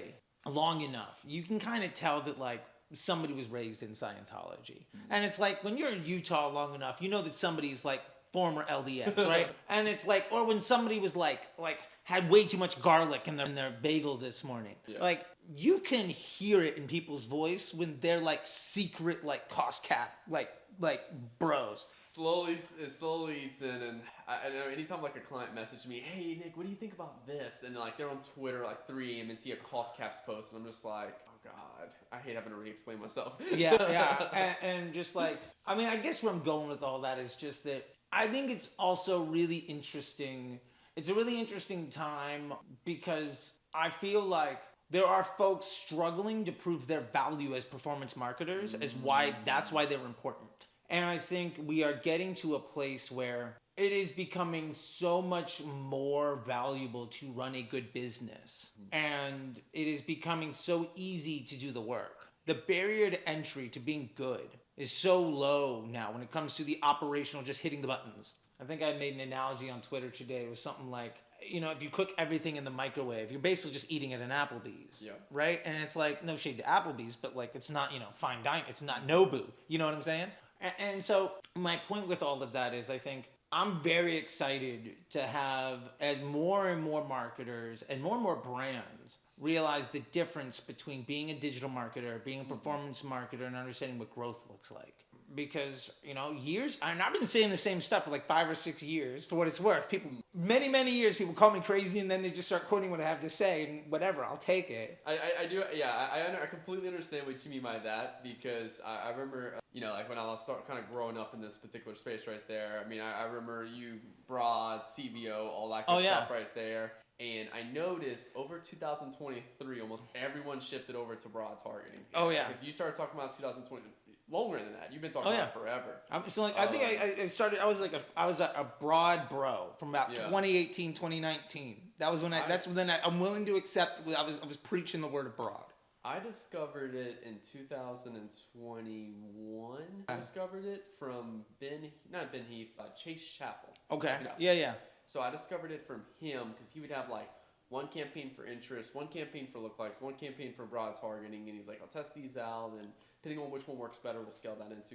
long enough, you can kind of tell that, like, somebody was raised in Scientology. And it's like, when you're in Utah long enough, you know that somebody's, like, former LDS, right? And it's like, or when somebody was like had way too much garlic in their bagel this morning. Yeah. Like, you can hear it in people's voice when they're like secret, like cost cap, like bros. Slowly eats in, and I know anytime like a client messaged me, hey Nick, what do you think about this? And like they're on Twitter like 3 a.m. and see a cost caps post, and I'm just like, oh god, I hate having to re-explain myself. Yeah, and just like, I mean, I guess where I'm going with all that is just that I think it's also really interesting. It's a really interesting time because I feel like there are folks struggling to prove their value as performance marketers, that's why they're important. And I think we are getting to a place where it is becoming so much more valuable to run a good business. And it is becoming so easy to do the work. The barrier to entry to being good is so low now when it comes to the operational, just hitting the buttons. I think I made an analogy on Twitter today. It was something like, if you cook everything in the microwave, you're basically just eating it in Applebee's, right? And it's like, no shade to Applebee's, but like, it's not, fine dining. It's not Nobu. You know what I'm saying? And so my point with all of that is, I think I'm very excited to have, as more and more marketers and more brands realize the difference between being a digital marketer, being a performance marketer, and understanding what growth looks like. Because, years, and I've been saying the same stuff for like 5 or 6 years, for what it's worth. People, many years, people call me crazy, and then they just start quoting what I have to say, and whatever, I'll take it. I do, yeah, I completely understand what you mean by that, because I remember, like when I was kind of growing up in this particular space right there, I mean, I remember you, broad, CBO, all that kind of stuff right there. And I noticed over 2023, almost everyone shifted over to broad targeting. Because you started talking about 2020. Longer than that. You've been talking about it forever. I think I started. I was a broad bro from about 2018, 2019. That was when I'm willing to accept. I was preaching the word of broad. I discovered it in 2021. I discovered it from Chase Chappell. Okay. Yeah. So I discovered it from him because he would have like one campaign for interest, one campaign for lookalikes, one campaign for broad targeting, and he's like, I'll test these out, and depending on which one works better, we'll scale that into.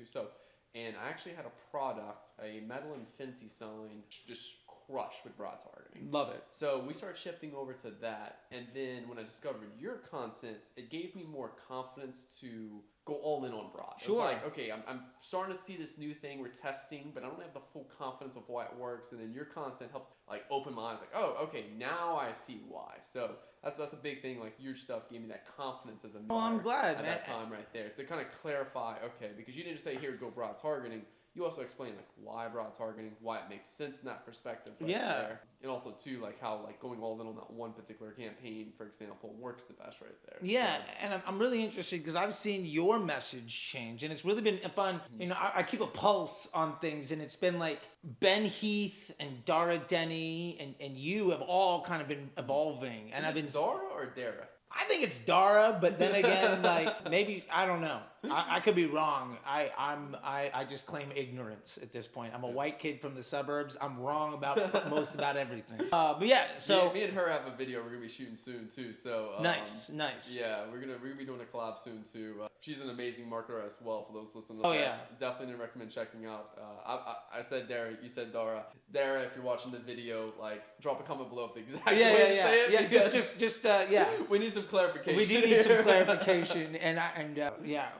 And I actually had a product, a metal infinity sign, just crushed with broad targeting. Love it. So we started shifting over to that, and then when I discovered your content, it gave me more confidence to go all in on broad. Sure. It's like, okay, I'm starting to see this new thing we're testing, but I don't have the full confidence of why it works. And then your content helped like open my eyes, like, oh, okay, now I see why. So that's a big thing. Like your stuff gave me that confidence as a marketer. Well, I'm glad at that time right there to kind of clarify, okay, because you didn't just say here go broad targeting. You also explain like why broad targeting, why it makes sense in that perspective right there. And also too like how like going all in on that one particular campaign, for example, works the best right there. Yeah, so. And I'm really interested because I've seen your message change, and it's really been fun. I keep a pulse on things, and it's been like Ben Heath and Dara Denny and you have all kind of been evolving. And I've been Dara or Dara? I think it's Dara, but then again, like maybe I don't know. I could be wrong. I just claim ignorance at this point. I'm a white kid from the suburbs. I'm wrong about about everything. But yeah, so me and her have a video we're gonna be shooting soon too. So nice. Yeah, we're gonna be doing a collab soon too. She's an amazing marketer as well. For those listening, definitely recommend checking out. I said Dara, you said Dara. Dara, if you're watching the video, like drop a comment below if the exact way to say it. Yeah. We need some clarification. We do need some clarification,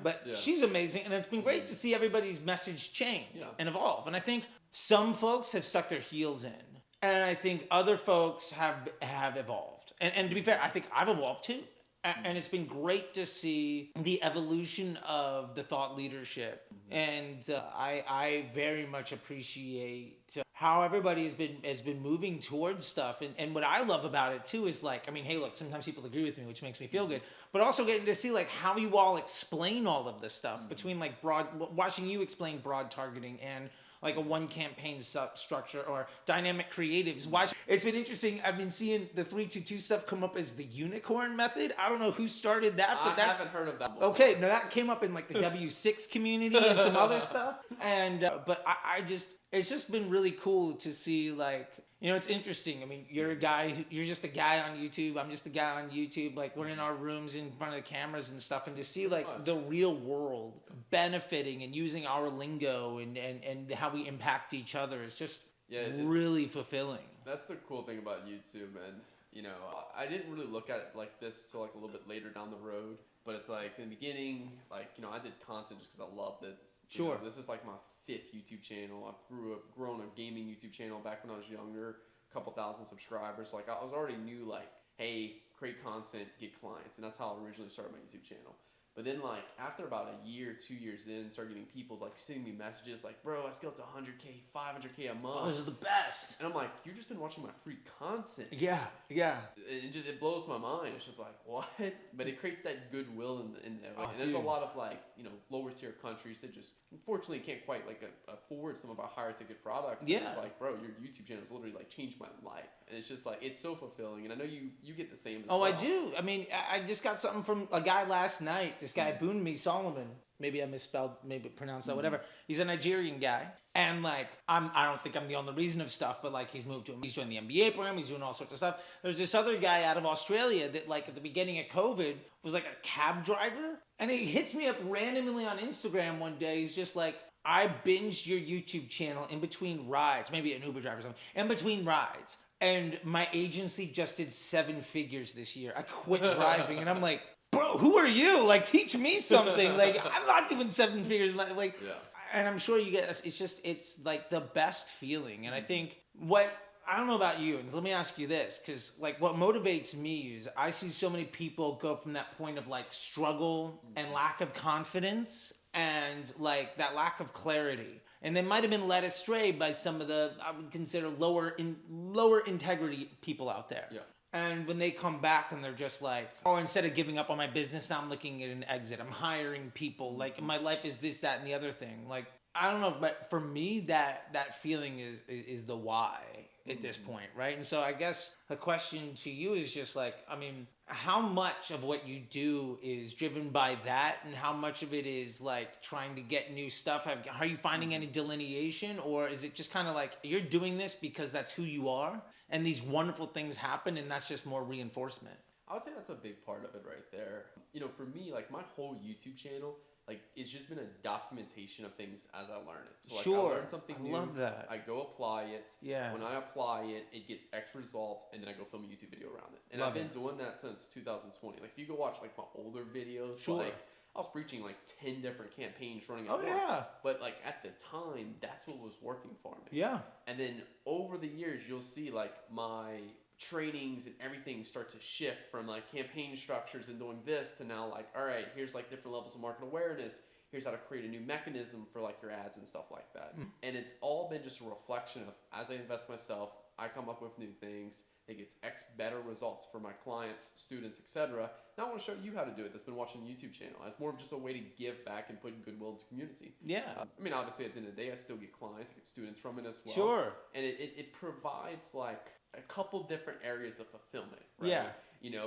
but she's amazing, and it's been great to see everybody's message change and evolve. And I think some folks have stuck their heels in, and I think other folks have evolved. And to be fair, I think I've evolved too. And it's been great to see the evolution of the thought leadership. And I very much appreciate how everybody has been moving towards stuff. And what I love about it too is like, I mean, hey, look, sometimes people agree with me, which makes me feel good. But also getting to see like how you all explain all of this stuff between like watching you explain broad targeting and like a one campaign structure or dynamic creatives. It's been interesting. I've been seeing the 3-2-2 stuff come up as the unicorn method. I don't know who started that, but I haven't heard of that before. Okay, no, that came up in like the W6 community and some other stuff. And but it's just been really cool to see like, it's interesting. I mean, you're just a guy on YouTube. I'm just a guy on YouTube. Like we're in our rooms in front of the cameras and stuff, and to see like the real world benefiting and using our lingo and how we impact each other is just really fulfilling. That's the cool thing about YouTube, and I didn't really look at it like this until like a little bit later down the road. But it's like in the beginning, like I did content just because I loved it. Sure. This is like my 5th YouTube channel. I've grown a gaming YouTube channel back when I was younger, a couple thousand subscribers. So like I was already knew like, hey, create content, get clients, and that's how I originally started my YouTube channel. But then like after about a year, 2 years in, started getting people like sending me messages like, bro, I scaled to 100K, 500K a month. Oh, this is the best. And I'm like, you've just been watching my free content. Yeah. It blows my mind. It's just like, what? But it creates that goodwill in there. Like, and there's a lot of like, lower tier countries that just unfortunately can't quite like afford some of our higher ticket products. Yeah. And it's like, bro, your YouTube channel has literally like changed my life. And it's just like, it's so fulfilling. And I know you get the same as well. I do. I mean, I just got something from a guy last night. This guy, Boonmi Solomon. Maybe I misspelled, maybe pronounced that, whatever. He's a Nigerian guy. And like, I don't think I'm the only reason of stuff, but like he's joined the MBA program, he's doing all sorts of stuff. There's this other guy out of Australia that like at the beginning of COVID was like a cab driver. And he hits me up randomly on Instagram one day. He's just like, I binged your YouTube channel in between rides, maybe an Uber driver or something, in between rides. And my agency just did 7 figures this year. I quit driving. And I'm like, bro, who are you? Like, teach me something. Like, I'm not doing 7 figures. Like, yeah. And I'm sure you get, it's like the best feeling. And I think I don't know about you, and let me ask you this, because like what motivates me is I see so many people go from that point of like struggle and lack of confidence and like that lack of clarity. And they might have been led astray by some of the, I would consider lower integrity people out there. Yeah. And when they come back and they're just like, oh, instead of giving up on my business, now I'm looking at an exit. I'm hiring people. Like, my life is this, that, and the other thing. Like, I don't know, but for me, that feeling is the why at this point, right? And so I guess the question to you is just like, I mean, how much of what you do is driven by that, and how much of it is like trying to get new stuff? Are you finding any delineation, or is it just kind of like you're doing this because that's who you are, and these wonderful things happen, and that's just more reinforcement? I would say that's a big part of it right there. For me, like my whole YouTube channel, like it's just been a documentation of things as I learn it. So like I learn something new. I love that. I go apply it. Yeah. When I apply it, it gets X results, and then I go film a YouTube video around it. And I've been doing that since 2020. Like if you go watch like my older videos, like I was preaching like 10 different campaigns running at once. Yeah. But like at the time, that's what was working for me. Yeah. And then over the years, you'll see like my trainings and everything start to shift from like campaign structures and doing this to now like, all right, here's like different levels of market awareness. Here's how to create a new mechanism for like your ads and stuff like that. And it's all been just a reflection of, as I invest myself, I come up with new things. It gets X better results for my clients, students, etc. Now I want to show you how to do it that's been watching the YouTube channel as more of just a way to give back and put goodwill into the community. Yeah. I mean, obviously at the end of the day, I still get clients, I get students from it as well. Sure. And it provides like a couple different areas of fulfillment, right? Yeah.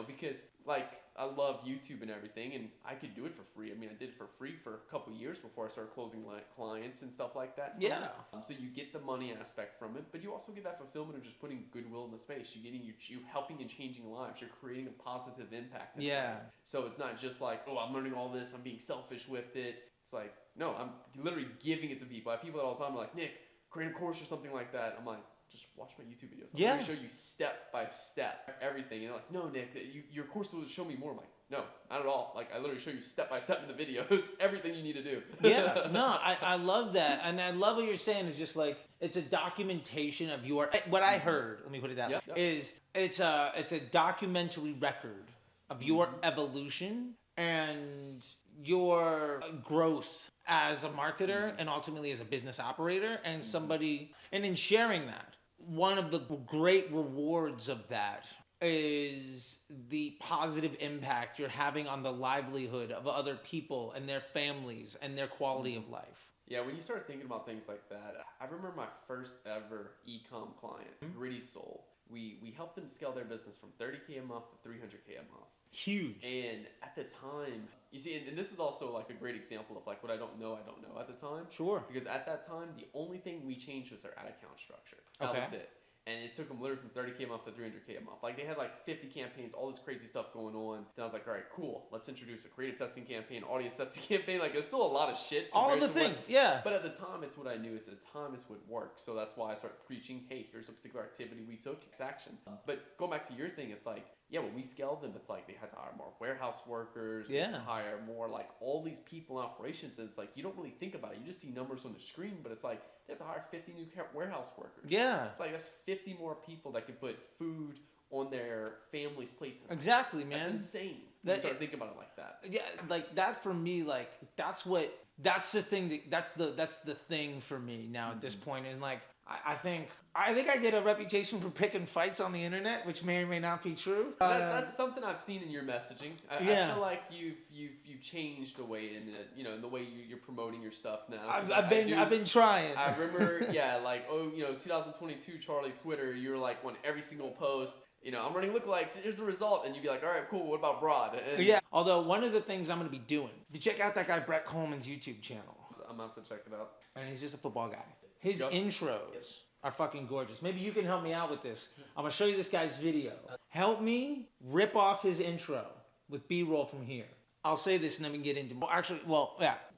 Because like I love YouTube and everything, and I could do it for free. I mean, I did it for free for a couple years before I started closing clients and stuff like that. Yeah. So you get the money aspect from it, but you also get that fulfillment of just putting goodwill in the space. You're helping and changing lives. You're creating a positive impact. Yeah. So it's not just like, oh, I'm learning all this, I'm being selfish with it. It's like, no, I'm literally giving it to people. I have people all the time like, Nick, create a course or something like that. I'm like, just watch my YouTube videos. I'm going to show you step by step everything. And they're like, no, Nick, your course will show me more. I'm like, no, not at all. Like, I literally show you step by step in the videos, everything you need to do. Yeah, no, I love that. And I love what you're saying is just like, it's a documentation of what I heard, let me put it that way, is it's a documentary record of your evolution and your growth as a marketer and ultimately as a business operator and somebody, and in sharing that, one of the great rewards of that is the positive impact you're having on the livelihood of other people and their families and their quality of life. Yeah, when you start thinking about things like that, I remember my first ever e-com client, Gritty Soul. We helped them scale their business from 30K a month to 300K a month. Huge. And at the time, you see, and this is also like a great example of like what I don't know at the time. Sure. Because at that time, the only thing we changed was their ad account structure. That was it. And it took them literally from 30K a month to 300K a month. Like they had like 50 campaigns, all this crazy stuff going on. Then I was like, all right, cool. Let's introduce a creative testing campaign, audience testing campaign. Like there's still a lot of shit. All of the things, yeah. But at the time, it's what I knew. It's at the time, it's what worked. So that's why I started preaching, hey, here's a particular activity we took, it's action. But going back to your thing, it's like, yeah, when we scaled them, it's like they had to hire more warehouse workers, they had to hire more like all these people in operations. And it's like, you don't really think about it. You just see numbers on the screen, but it's like, they have to hire 50 new warehouse workers. Yeah. It's like, that's 50 more people that can put food on their families' plates. Exactly, man. That's insane. You start thinking about it like that. Yeah, like that for me, like that's the thing that's the thing for me now at this point. And like I think I get a reputation for picking fights on the internet, which may or may not be true. That's something I've seen in your messaging. I feel like you've changed the way in the way you're promoting your stuff now. I've been trying. I remember 2022 Charlie Twitter, you were like on every single post. I'm running lookalikes. Here's the result, and you'd be like, all right, cool. What about Broad? And yeah. Although one of the things I'm going to be doing, if you check out that guy Brett Coleman's YouTube channel. I'm gonna have to check it out. And he's just a football guy. His intros are fucking gorgeous. Maybe you can help me out with this. I'm gonna show you this guy's video. Help me rip off his intro with B-roll from here. I'll say this and then we can get into more. Actually,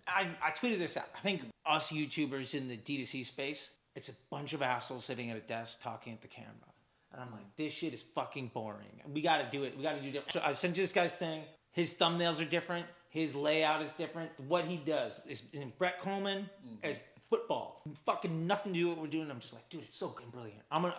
I tweeted this out. I think us YouTubers in the D2C space, it's a bunch of assholes sitting at a desk talking at the camera. And I'm like, this shit is fucking boring. We got to do it. We got to do it. So I sent you this guy's thing. His thumbnails are different. His layout is different. What he does is in Brett Coleman as football. Fucking nothing to do with what we're doing. I'm just like, dude, it's so fucking brilliant. I'm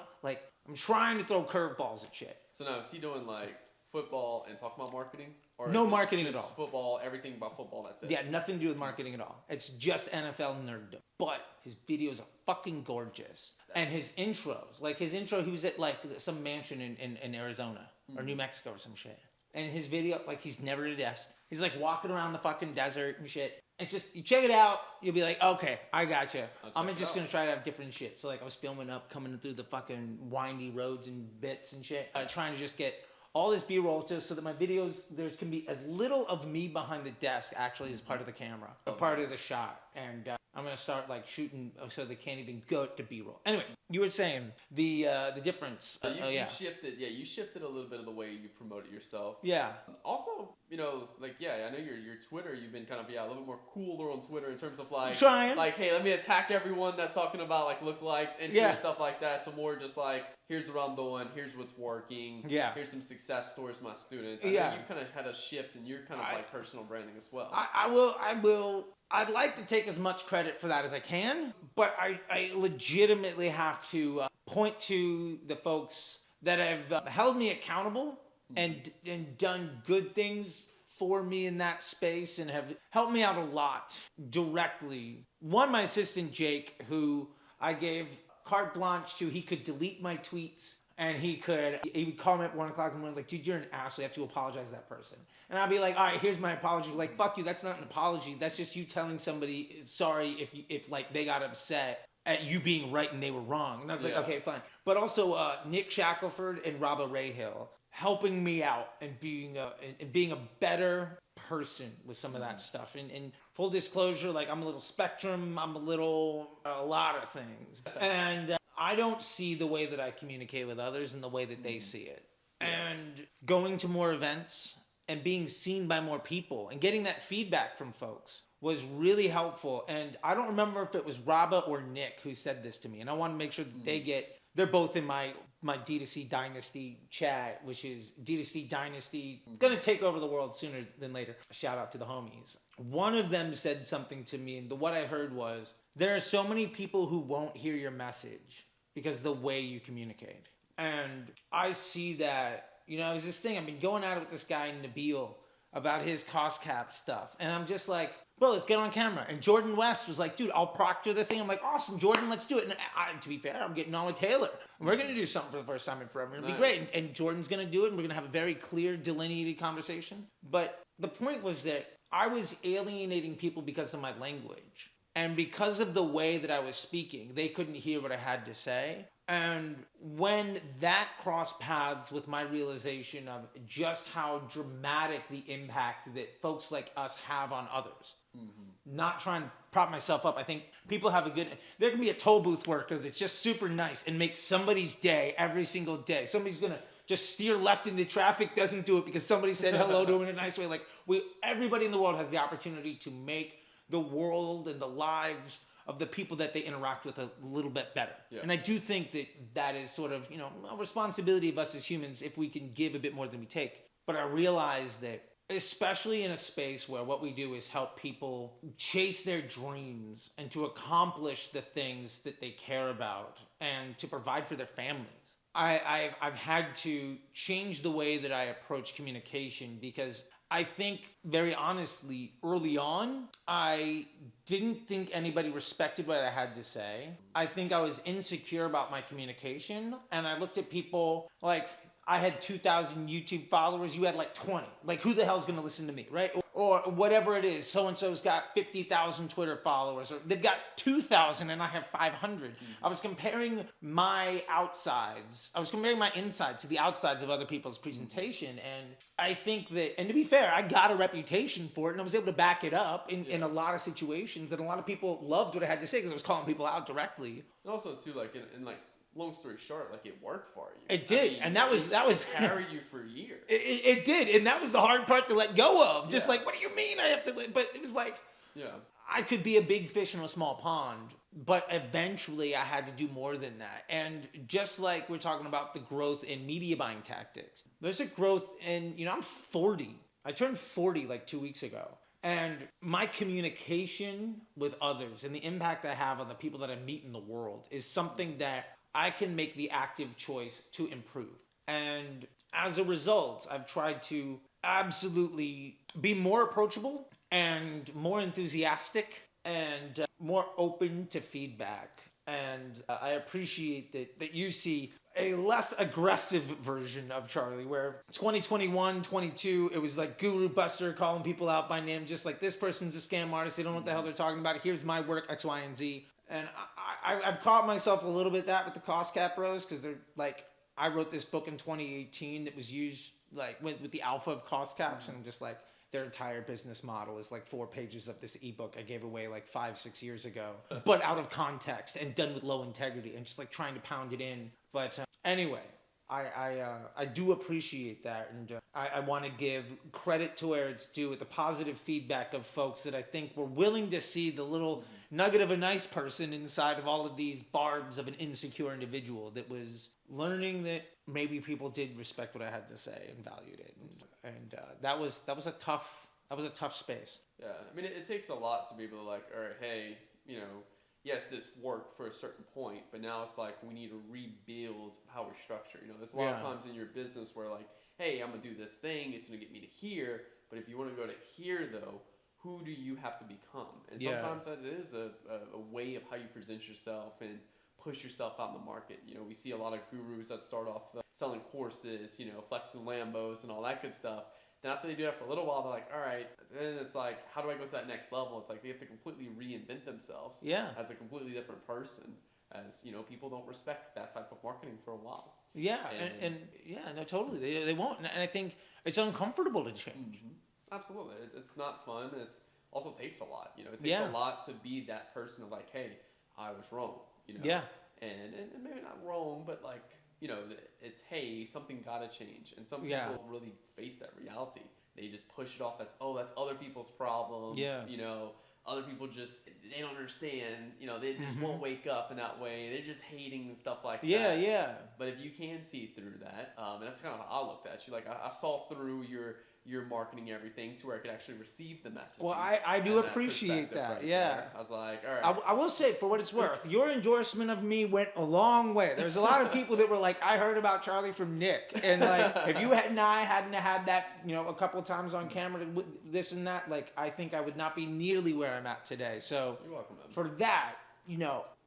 trying to throw curveballs at shit. So now is he doing like football and talking about marketing? Or no marketing at all. Football, everything about football, that's it. Yeah, nothing to do with marketing at all. It's just NFL nerddom. But his videos are fucking gorgeous. And his intros, like his intro, he was at like some mansion in Arizona or New Mexico or some shit. And his video, like he's never at a desk. He's like walking around the fucking desert and shit. It's just, you check it out, you'll be like, okay, I gotcha. I'm just going to try to have different shit. So like I was filming up, coming through the fucking windy roads and bits and shit. Trying to just get all this B-roll just so that my videos, there can be as little of me behind the desk actually as part of the camera, a part of the shot. And I'm going to start like shooting so they can't even go to B-roll. Anyway, you were saying the difference. You shifted a little bit of the way you promoted yourself. Yeah. Also, I know your Twitter, you've been kind of, a little bit more cooler on Twitter in terms of like, trying. Like, hey, let me attack everyone that's talking about like lookalikes and stuff like that. So more just like, here's what I'm doing, here's what's working. Yeah. Here's some success stories from my students. I know you've kind of had a shift and you're kind of like personal branding as well. I will. I'd like to take as much credit for that as I can, but I legitimately have to point to the folks that have held me accountable and done good things for me in that space and have helped me out a lot directly. One, my assistant Jake, who I gave carte blanche to, he could delete my tweets. And he would call me at 1 o'clock in the morning, like, dude, you're an asshole. You have to apologize to that person. And I'd be like, all right, here's my apology. Like, fuck you. That's not an apology. That's just you telling somebody sorry if like they got upset at you being right and they were wrong. And I was like, okay, fine. But also Nick Shackelford and Robbo Rayhill helping me out and being a better person with some of that stuff. And full disclosure, like I'm a little spectrum. I'm a lot of things. And I don't see the way that I communicate with others and the way that they see it. And going to more events and being seen by more people and getting that feedback from folks was really helpful. And I don't remember if it was Rabba or Nick who said this to me. And I want to make sure that they're both in my D2C Dynasty chat, which is D2C Dynasty, going to take over the world sooner than later. Shout out to the homies. One of them said something to me, and what I heard was, there are so many people who won't hear your message because of the way you communicate. And I see that, it was this thing, I've been going at it with this guy, Nabil, about his cost cap stuff. And I'm just like, bro, let's get on camera. And Jordan West was like, dude, I'll proctor the thing. I'm like, awesome, Jordan, let's do it. And to be fair, I'm getting on with Taylor. And we're going to do something for the first time in forever. It'll be great. And Jordan's going to do it. And we're going to have a very clear, delineated conversation. But the point was that I was alienating people because of my language. And because of the way that I was speaking, they couldn't hear what I had to say. And when that crossed paths with my realization of just how dramatic the impact that folks like us have on others, not trying to prop myself up. I think people have there can be a toll booth worker that's just super nice and makes somebody's day every single day. Somebody's going to just steer left into traffic, doesn't do it because somebody said hello to him in a nice way. Like everybody in the world has the opportunity to make the world and the lives of the people that they interact with a little bit better. Yeah. And I do think that is sort of, a responsibility of us as humans if we can give a bit more than we take. But I realize that, especially in a space where what we do is help people chase their dreams and to accomplish the things that they care about and to provide for their families. I've had to change the way that I approach communication because I think, very honestly, early on, I didn't think anybody respected what I had to say. I think I was insecure about my communication, and I looked at people like, I had 2,000 YouTube followers, you had like 20. Like, who the hell's gonna listen to me, right? Or whatever it is, so-and-so's got 50,000 Twitter followers, or they've got 2,000 and I have 500. I was comparing my outsides. I was comparing my insides to the outsides of other people's presentation. And I think that, and to be fair, I got a reputation for it and I was able to back it up in a lot of situations. And a lot of people loved what I had to say because I was calling people out directly. And also too, like in like, long story short, like it worked for you. It did, and that was carried you for years. It did, and that was the hard part to let go of. Just like, what do you mean I have to? But it was like, I could be a big fish in a small pond, but eventually I had to do more than that. And just like we're talking about the growth in media buying tactics, there's a growth in, I'm 40. I turned 40 like 2 weeks ago. And my communication with others and the impact I have on the people that I meet in the world is something that I can make the active choice to improve. And as a result, I've tried to absolutely be more approachable and more enthusiastic and more open to feedback. And I appreciate that you see a less aggressive version of Charlie, where 2021, 22, it was like Guru Buster calling people out by name, just like, this person's a scam artist, they don't know what the hell they're talking about, here's my work, X, Y, and Z. And I've caught myself a little bit that with the Cost Cap Bros, because they're like, I wrote this book in 2018 that was used like with the alpha of cost caps, and just like their entire business model is like 4 pages of this ebook I gave away like 5-6 years ago, but out of context and done with low integrity and just like trying to pound it in. But anyway, I do appreciate that, and I want to give credit to where it's due with the positive feedback of folks that I think were willing to see the little nugget of a nice person inside of all of these barbs of an insecure individual that was learning that maybe people did respect what I had to say and valued it, and that was a tough space. Yeah, I mean, it takes a lot to be able to like, all right, hey, yes, this worked for a certain point, but now it's like we need to rebuild how we're structured. There's a lot of times in your business where like, hey, I'm gonna do this thing, it's gonna get me to here, but if you want to go to here though, who do you have to become? And sometimes that is a way of how you present yourself and push yourself out in the market. We see a lot of gurus that start off selling courses, flexing Lambos and all that good stuff. Then after they do that for a little while, they're like, all right, then it's like, how do I go to that next level? It's like they have to completely reinvent themselves as a completely different person, as, people don't respect that type of marketing for a while. Yeah, and no, totally. They won't. And I think it's uncomfortable to change. Mm-hmm. Absolutely. It's not fun. It also takes a lot. It takes a lot to be that person of like, hey, I was wrong. Yeah. And maybe not wrong, but like, it's, hey, something gotta change. And some people really face that reality. They just push it off as, oh, that's other people's problems. Yeah. Other people just, they don't understand. They just won't wake up in that way. They're just hating and stuff like that. Yeah. But if you can see through that, and that's kind of how I looked at you. Like, I saw through your marketing everything to where I could actually receive the message. Well, I do appreciate that. Right yeah. There. I was like, all right. I will say, for what it's worth, your endorsement of me went a long way. There's a lot of people that were like, I heard about Charlie from Nick. And like, if you hadn't had that, a couple of times on camera, this and that, like, I think I would not be nearly where I'm at today. So you're welcome, man. For that,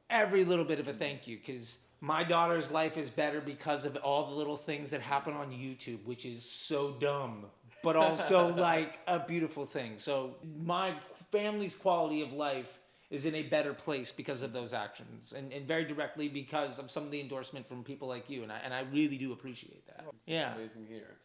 every little bit of a thank you, because my daughter's life is better because of all the little things that happen on YouTube, which is so dumb, but also like a beautiful thing. So my family's quality of life is in a better place because of those actions, and very directly because of some of the endorsement from people like you, and I really do appreciate that. It's amazing here.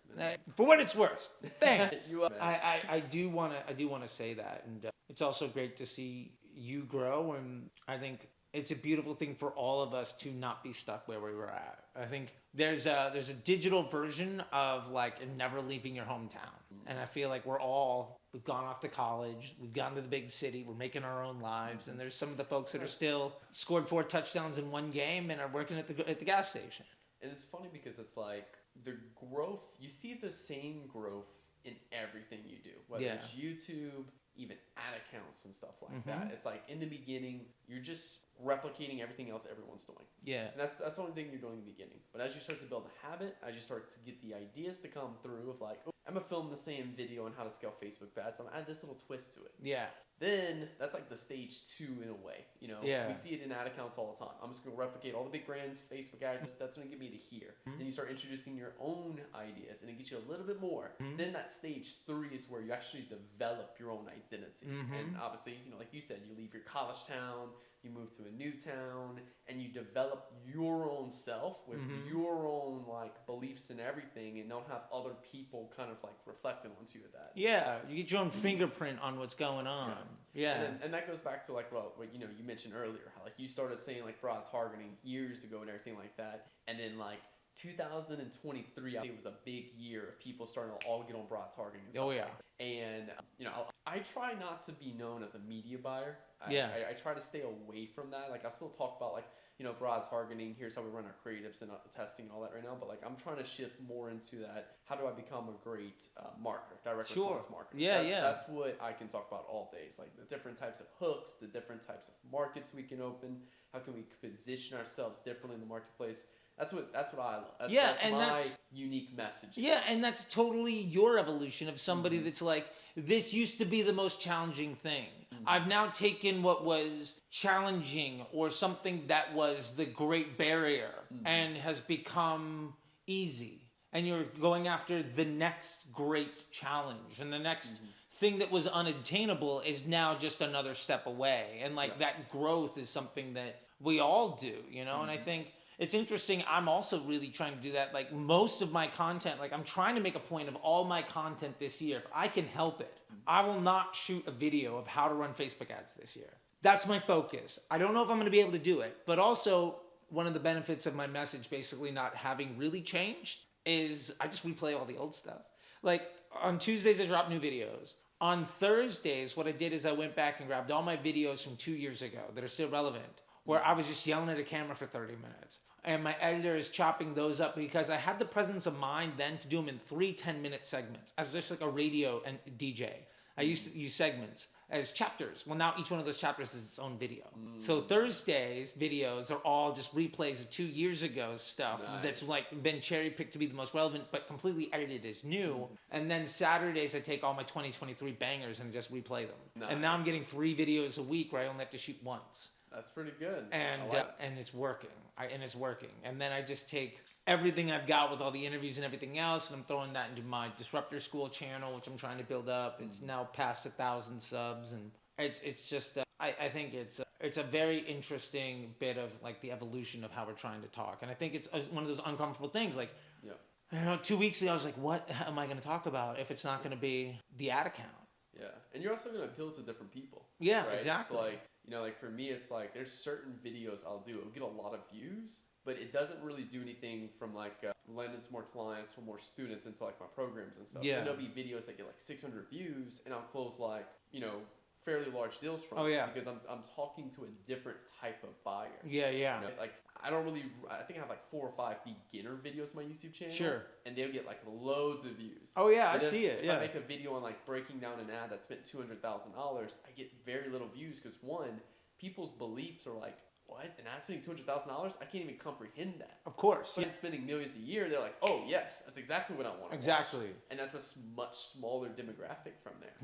For what it's worth, thank you. I do want to say that, and it's also great to see you grow, and I think it's a beautiful thing for all of us to not be stuck where we were at. I think there's a digital version of like never leaving your hometown. And I feel like we've gone off to college, we've gone to the big city, we're making our own lives. And there's some of the folks that are still scored 4 touchdowns in one game and are working at the gas station. And it's funny because it's like the growth, you see the same growth in everything you do, whether it's YouTube, even ad accounts and stuff like that. It's like in the beginning, you're just replicating everything else everyone's doing. Yeah. And that's the only thing you're doing in the beginning. But as you start to build a habit, as you start to get the ideas to come through of like, oh, I'm gonna film the same video on how to scale Facebook ads, so I'm gonna add this little twist to it. Yeah. Then that's like the stage 2 in a way. You know, Yeah. we see it in ad accounts all the time. I'm just gonna replicate all the big brands, Facebook ads. That's gonna get me to here. Then you start introducing your own ideas, and it gets you a little bit more. Then that stage 3 is where you actually develop your own identity. And obviously, you know, like you said, you leave your college town, you move to a new town, and you develop your own self with your own like beliefs and everything, and don't have other people kind of like reflecting onto you with that. Yeah, you get your own fingerprint on what's going on. Yeah. And that goes back to like what you know, you mentioned earlier, how like you started saying like broad targeting years ago and everything like that, and then like 2023, I think it was a big year of people starting to all get on broad targeting. And stuff like that. And you know, I try not to be known as a media buyer. I try to stay away from that. Like I still talk about like, you know, broad targeting. Here's how we run our creatives and testing and all that right now. But like I'm trying to shift more into that. How do I become a great marketer, direct response marketer? That's what I can talk about all day. It's like the different types of hooks, the different types of markets we can open. How can we position ourselves differently in the marketplace? That's what I love. That's unique message. Yeah, and that's totally your evolution of somebody that's like, this used to be the most challenging thing. I've now taken what was challenging or something that was the great barrier and has become easy. And you're going after the next great challenge, and the next thing that was unattainable is now just another step away. And like that growth is something that we all do, you know? And I think it's interesting. I'm also really trying to do that. Like most of my content, like I'm trying to make a point of all my content this year. If I can help it, I will not shoot a video of how to run Facebook ads this year. That's my focus. I don't know if I'm going to be able to do it, but also one of the benefits of my message basically not having really changed is I just replay all the old stuff. Like on Tuesdays, I drop new videos. On Thursdays, what I did is I went back and grabbed all my videos from 2 years ago that are still relevant, where I was just yelling at a camera for 30 minutes. And my editor is chopping those up because I had the presence of mind then to do them in 3 10-minute segments as just like a radio and DJ. I used to use segments as chapters. Well, now each one of those chapters is its own video. So Thursdays videos are all just replays of 2 years ago stuff that's like been cherry picked to be the most relevant, but completely edited as new. And then Saturdays I take all my 2023 bangers and just replay them. And now I'm getting 3 videos a week where I only have to shoot once. That's pretty good. And and it's working. It's working. And then I just take everything I've got with all the interviews and everything else, and I'm throwing that into my Disruptor School channel, which I'm trying to build up. It's now past 1,000 subs, and it's just I think it's a very interesting bit of like the evolution of how we're trying to talk. And I think it's one of those uncomfortable things. Like, you know, 2 weeks ago I was like, what am I going to talk about if it's not going to be the ad account? Yeah, and you're also going to appeal to different people. Yeah, right? exactly. So like, you know, like for me, it's like there's certain videos I'll do. It'll get a lot of views, but it doesn't really do anything from like landing some more clients or more students into like my programs and stuff. Yeah. And there'll be videos that get like 600 views, and I'll close like, you know, fairly large deals from because I'm talking to a different type of buyer. Yeah. You know, like I think I have like 4 or 5 beginner videos on my YouTube channel. Sure. And they'll get like loads of views. Oh yeah, I see it. If I make a video on like breaking down an ad that spent $200,000, I get very little views because one, people's beliefs are like, what? An ad spending $200,000? I can't even comprehend that. Of course. But spending millions a year, they're like, oh yes, that's exactly what I want. Exactly. Watch. And that's a much smaller demographic from there.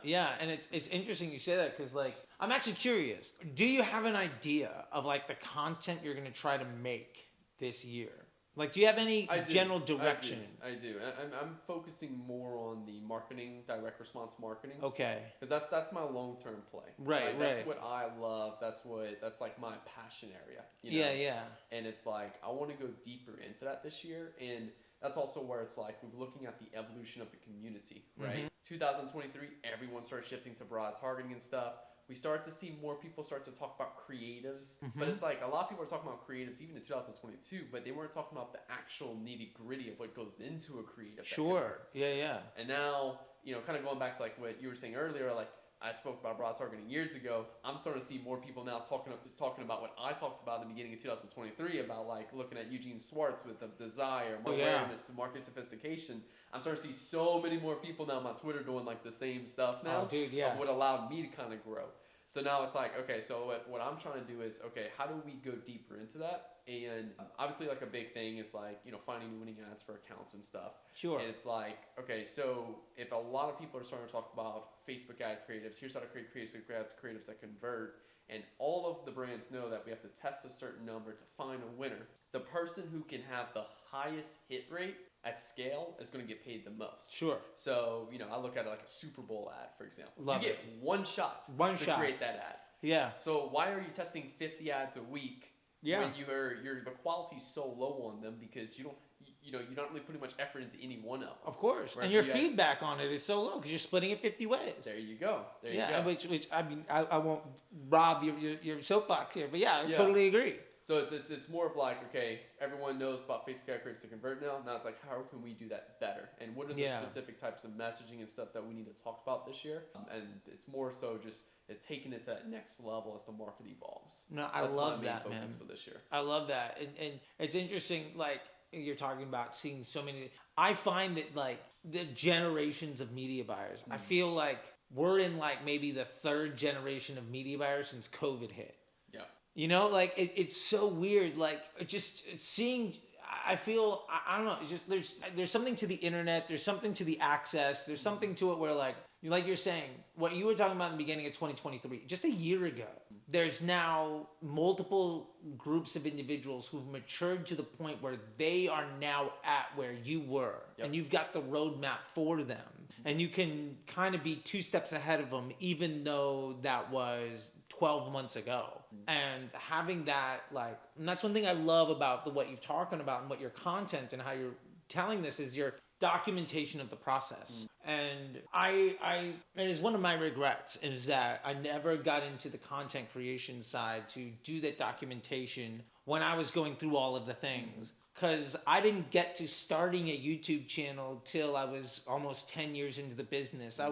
Yeah, and it's interesting you say that because like I'm actually curious. Do you have an idea of like the content you're gonna try to make this year? Like, do you have any general direction? I do. I'm focusing more on the marketing, direct response marketing. Okay. Because that's my long-term play. Right. That's what I love. That's like my passion area. You know? Yeah. And it's like, I want to go deeper into that this year. And that's also where it's like, we're looking at the evolution of the community, right? 2023, everyone started shifting to broad targeting and stuff. We start to see more people start to talk about creatives, but it's like a lot of people are talking about creatives even in 2022, but they weren't talking about the actual nitty gritty of what goes into a creative. Sure. Yeah. And now, you know, kind of going back to like what you were saying earlier, like I spoke about broad targeting years ago. I'm starting to see more people now talking about what I talked about in the beginning of 2023 about like looking at Eugene Schwartz with the desire, more awareness, market sophistication. I'm starting to see so many more people now on my Twitter doing like the same stuff now. Oh, dude, yeah. Of what allowed me to kind of grow. So now it's like, okay, so what I'm trying to do is, okay, how do we go deeper into that? And obviously, like a big thing is like, you know, finding new winning ads for accounts and stuff. Sure. And it's like, okay, so if a lot of people are starting to talk about Facebook ad creatives, here's how to create Facebook ads, creatives that convert, and all of the brands know that we have to test a certain number to find a winner. The person who can have the highest hit rate at scale is going to get paid the most. Sure. So, you know, I look at it like a Super Bowl ad, for example. Love you get one shot to create that ad. Yeah. So why are you testing 50 ads a week when the quality's so low on them because you're not really putting much effort into any one of them. Of course. And your feedback on it is so low because you're splitting it 50 ways. There you go. Which I mean, I won't rob your soapbox here, but I totally agree. So it's more of like, okay, everyone knows about Facebook ad creatives to convert now. Now it's like, how can we do that better? And what are the specific types of messaging and stuff that we need to talk about this year? And it's more so just it's taking it to that next level as the market evolves. No, I love that, man. That's my main focus for this year. I love that. And it's interesting, like, you're talking about seeing so many. I find that, like, the generations of media buyers, I feel like we're in, like, maybe the third generation of media buyers since COVID hit. Yeah. You know, like, it's so weird. Like, just seeing, I feel, I don't know, it's just, there's something to the internet, there's something to the access, there's something to it where, like you're saying, what you were talking about in the beginning of 2023, just a year ago, there's now multiple groups of individuals who've matured to the point where they are now at where you were. Yep. And you've got the roadmap for them. And you can kind of be 2 steps ahead of them, even though that was 12 months ago. And having that, like, and that's one thing I love about what you're talking about and what your content and how you're telling this is your documentation of the process. And it is one of my regrets is that I never got into the content creation side to do that documentation when I was going through all of the things. Because I didn't get to starting a YouTube channel till I was almost 10 years into the business. I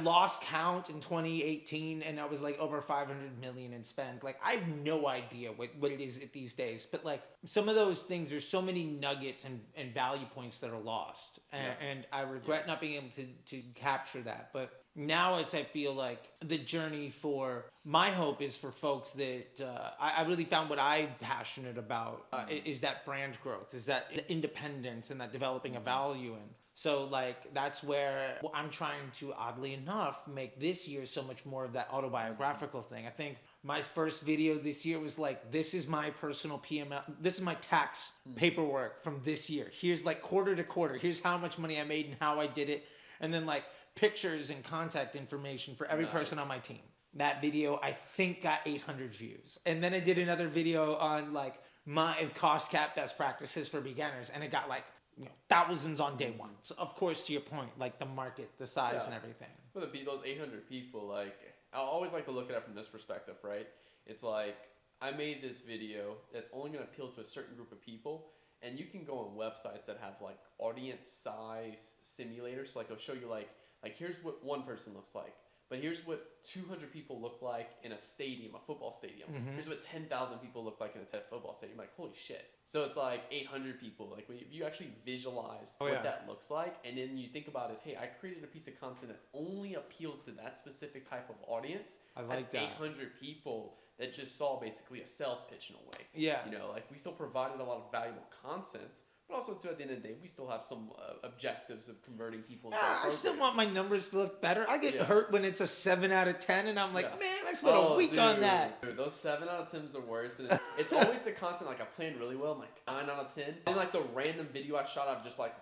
lost count in 2018 and I was like over 500 million in spend. Like, I have no idea what it is these days. But like some of those things, there's so many nuggets and value points that are lost. And I regret not being able to capture that. But now I feel like the journey for my hope is for folks that I really found what I'm passionate about is that brand growth, is that independence and that developing a value in. So like that's where I'm trying to, oddly enough, make this year so much more of that autobiographical thing. I think my first video this year was like, this is my personal PML. This is my tax paperwork from this year. Here's like quarter to quarter. Here's how much money I made and how I did it. And then like pictures and contact information for every person on my team. That video, I think, got 800 views. And then I did another video on like my cost cap best practices for beginners. And it got like, thousands on day one. So of course, to your point, like the market, the size and everything. Well, those 800 people, like, I always like to look at it from this perspective, right? It's like, I made this video that's only going to appeal to a certain group of people. And you can go on websites that have like audience size simulators. Like it'll show you like here's what one person looks like. But here's what 200 people look like in a stadium, a football stadium. Here's what 10,000 people look like in a football stadium. Like, holy shit. So it's like 800 people. Like, when you actually visualize what that looks like, and then you think about it, hey, I created a piece of content that only appeals to that specific type of audience. I like that. 800 people that just saw basically a sales pitch in a way. Yeah. Like, we still provided a lot of valuable content. But also, too, at the end of the day, we still have some objectives of converting people into our programs. I still want my numbers to look better. I get hurt when it's a 7 out of 10, and I'm like, man, I spent a week on that. Dude, those 7 out of 10s are worse. And it's always the content, like, I planned really well. I'm like, 9 out of 10. And, like, the random video I shot of just, like,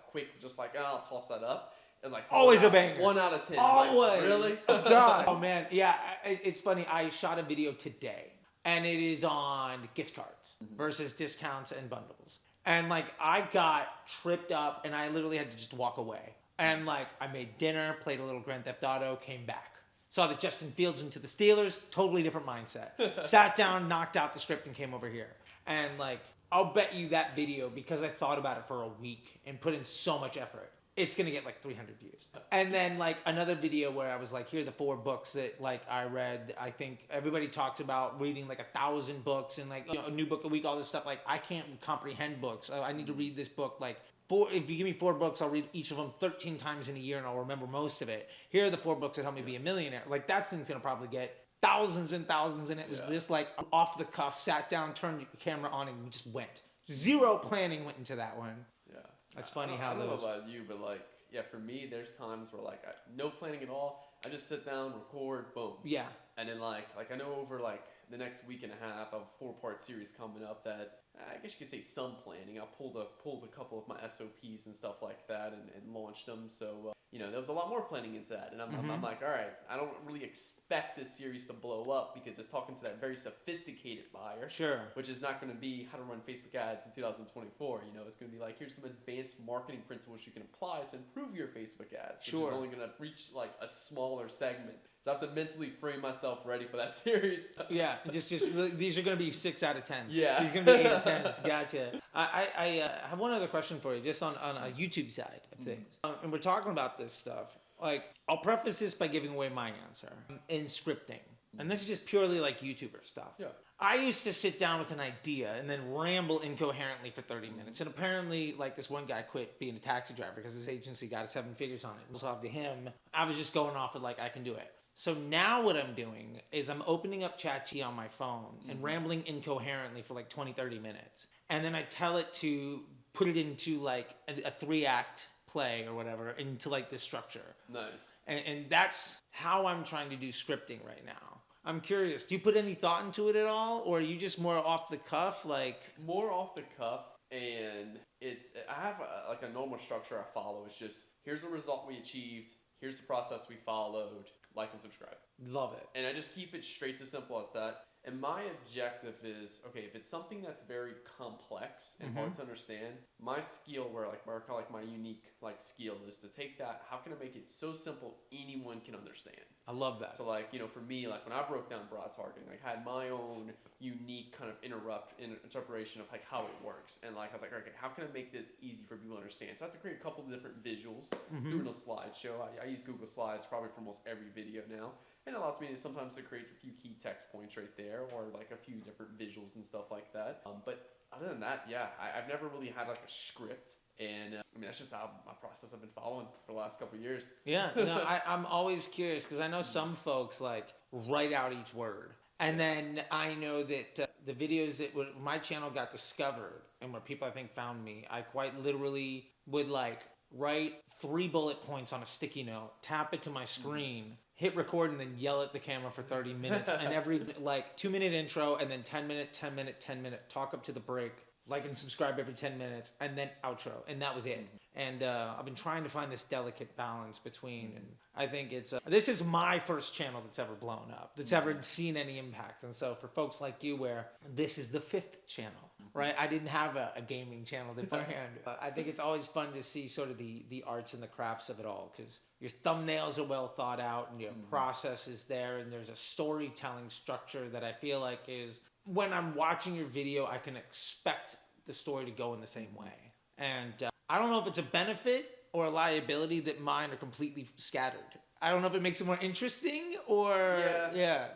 I'll toss that up. It was like, always a banger. 1 out of 10. Always. Like, really? Oh, God. Oh, man. Yeah, it's funny. I shot a video today, and it is on gift cards versus discounts and bundles. And, like, I got tripped up, and I literally had to just walk away. And, like, I made dinner, played a little Grand Theft Auto, came back. Saw that Justin Fields went to the Steelers, totally different mindset. Sat down, knocked out the script, and came over here. And, like, I'll bet you that video, because I thought about it for a week and put in so much effort, it's gonna get like 300 views. And then like another video where I was like, here are the 4 books that like I read. I think everybody talks about reading like 1,000 books and like, you know, a new book a week, all this stuff. Like I can't comprehend books. I need to read this book like if you give me 4 books, I'll read each of them 13 times in a year and I'll remember most of it. Here are the 4 books that helped me be a millionaire. Like that thing's gonna probably get thousands and thousands, and it was just like off the cuff, sat down, turned your camera on, and we just went. Zero planning went into that one. Yeah. That's funny how I don't those... know about you, but like, yeah, for me, there's times where like, no planning at all. I just sit down, record, boom. Yeah. And then like I know over like the next week and a half, I have a 4-part series coming up that I guess you could say some planning. I pulled a couple of my SOPs and stuff like that and launched them. So, you know, there was a lot more planning into that. And I'm like, all right, I don't really expect this series to blow up because it's talking to that very sophisticated buyer. Sure. Which is not going to be how to run Facebook ads in 2024. You know, it's going to be like, here's some advanced marketing principles you can apply to improve your Facebook ads. Which is only going to reach like a smaller segment. So I have to mentally frame myself ready for that series. Yeah, just these are going to be 6 out of 10. Yeah. These are going to be 8 out of 10s. Gotcha. I have one other question for you, just on a YouTube side of things. And we're talking about this stuff. Like, I'll preface this by giving away my answer. In scripting. And this is just purely like YouTuber stuff. Yeah. I used to sit down with an idea and then ramble incoherently for 30 minutes. And apparently, like, this one guy quit being a taxi driver because his agency got 7 figures on it. So to him, I was just going off with, like, I can do it. So now what I'm doing is I'm opening up ChatGPT on my phone and rambling incoherently for like 20, 30 minutes. And then I tell it to put it into like a 3-act play or whatever, into like this structure. Nice. And that's how I'm trying to do scripting right now. I'm curious, do you put any thought into it at all? Or are you just more off the cuff? Like more off the cuff, and I have like a normal structure I follow. It's just, here's the result we achieved. Here's the process we followed. Like and subscribe. Love it. And I just keep it straight to simple as that. And my objective is, okay, if it's something that's very complex and hard to understand, my skill, where like my unique like skill is to take that, how can I make it so simple anyone can understand? I love that. So like, you know, for me, like when I broke down broad targeting, like I had my own unique kind of interpretation of like how it works. And like I was like, okay, how can I make this easy for people to understand? So I have to create a couple of different visuals doing a slideshow. I use Google Slides probably for almost every video now. And it allows me to sometimes to create a few key text points right there, or like a few different visuals and stuff like that. But other than that, yeah, I've never really had like a script. And I mean, that's just how my process I've been following for the last couple of years. Yeah, no, I'm always curious because I know some folks like write out each word. And then I know that the videos that my channel got discovered and where people I think found me, I quite literally would like write 3 bullet points on a sticky note, tap it to my screen, hit record, and then yell at the camera for 30 minutes. And every like 2-minute intro, and then 10-minute, 10-minute, 10-minute talk up to the break. Like and subscribe every 10 minutes, and then outro, and that was it. And I've been trying to find this delicate balance between, and I think it's this is my first channel that's ever blown up, that's ever seen any impact. And so for folks like you, where this is the 5th channel, right? I didn't have a gaming channel beforehand. I think it's always fun to see sort of the arts and the crafts of it all, because your thumbnails are well thought out, and your process is there, and there's a storytelling structure that I feel like is, when I'm watching your video, I can expect the story to go in the same way. And I don't know if it's a benefit or a liability that mine are completely scattered. I don't know if it makes it more interesting or... Yeah.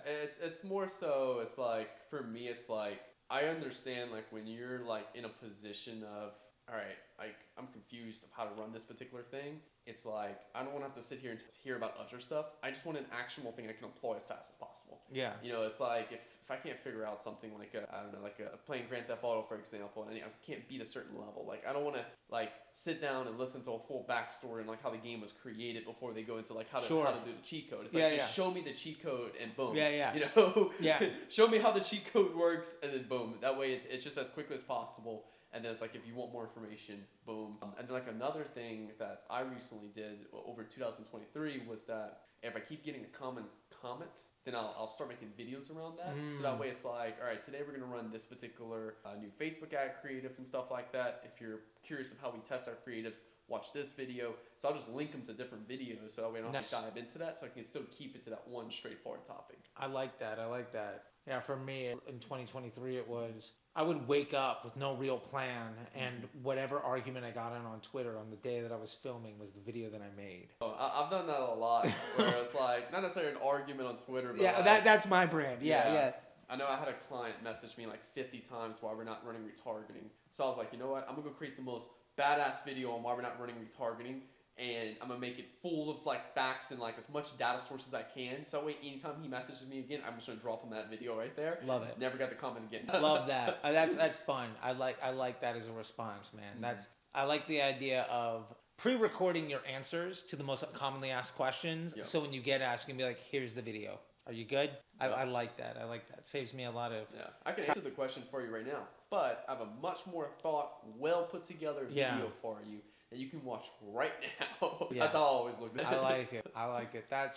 It's more so, it's like, for me, it's like, I understand like when you're like in a position of, all right, like I'm confused of how to run this particular thing. It's like, I don't want to have to sit here and hear about other stuff. I just want an actionable thing I can employ as fast as possible. Yeah. You know, it's like if I can't figure out something like playing Grand Theft Auto, for example, and I can't beat a certain level. Like I don't want to like sit down and listen to a full backstory and like how the game was created before they go into like how to do the cheat code. It's like just show me the cheat code and boom. Yeah. You know. Show me how the cheat code works and then boom. That way it's just as quickly as possible. And then it's like, if you want more information, boom. And then like another thing that I recently did over 2023 was that if I keep getting a common comment, then I'll start making videos around that. So that way it's like, all right, today we're going to run this particular new Facebook ad creative and stuff like that. If you're curious of how we test our creatives, watch this video. So I'll just link them to different videos so that way I don't have to dive into that. So I can still keep it to that one straightforward topic. I like that. Yeah, for me in 2023 it was, I would wake up with no real plan, and whatever argument I got in on Twitter on the day that I was filming was the video that I made. Oh, I've done that a lot, where it's like, not necessarily an argument on Twitter, but Yeah, like, that's my brand. Yeah. I know I had a client message me like 50 times why we're not running retargeting. So I was like, you know what? I'm gonna go create the most badass video on why we're not running retargeting, and I'm gonna make it full of like facts and like as much data sources as I can. So that way, anytime he messages me again, I'm just gonna drop him that video right there. Love it. Never got the comment again. Love that. That's fun. I like that as a response, man. I like the idea of pre-recording your answers to the most commonly asked questions. Yep. So when you get asked, you can be like, "Here's the video. Are you good?" I like that. I like that. Saves me a lot of. Yeah, I can answer the question for you right now, but I have a much more thought, well put together video for you that you can watch right now. Yeah. That's how I always look at it. I like it. That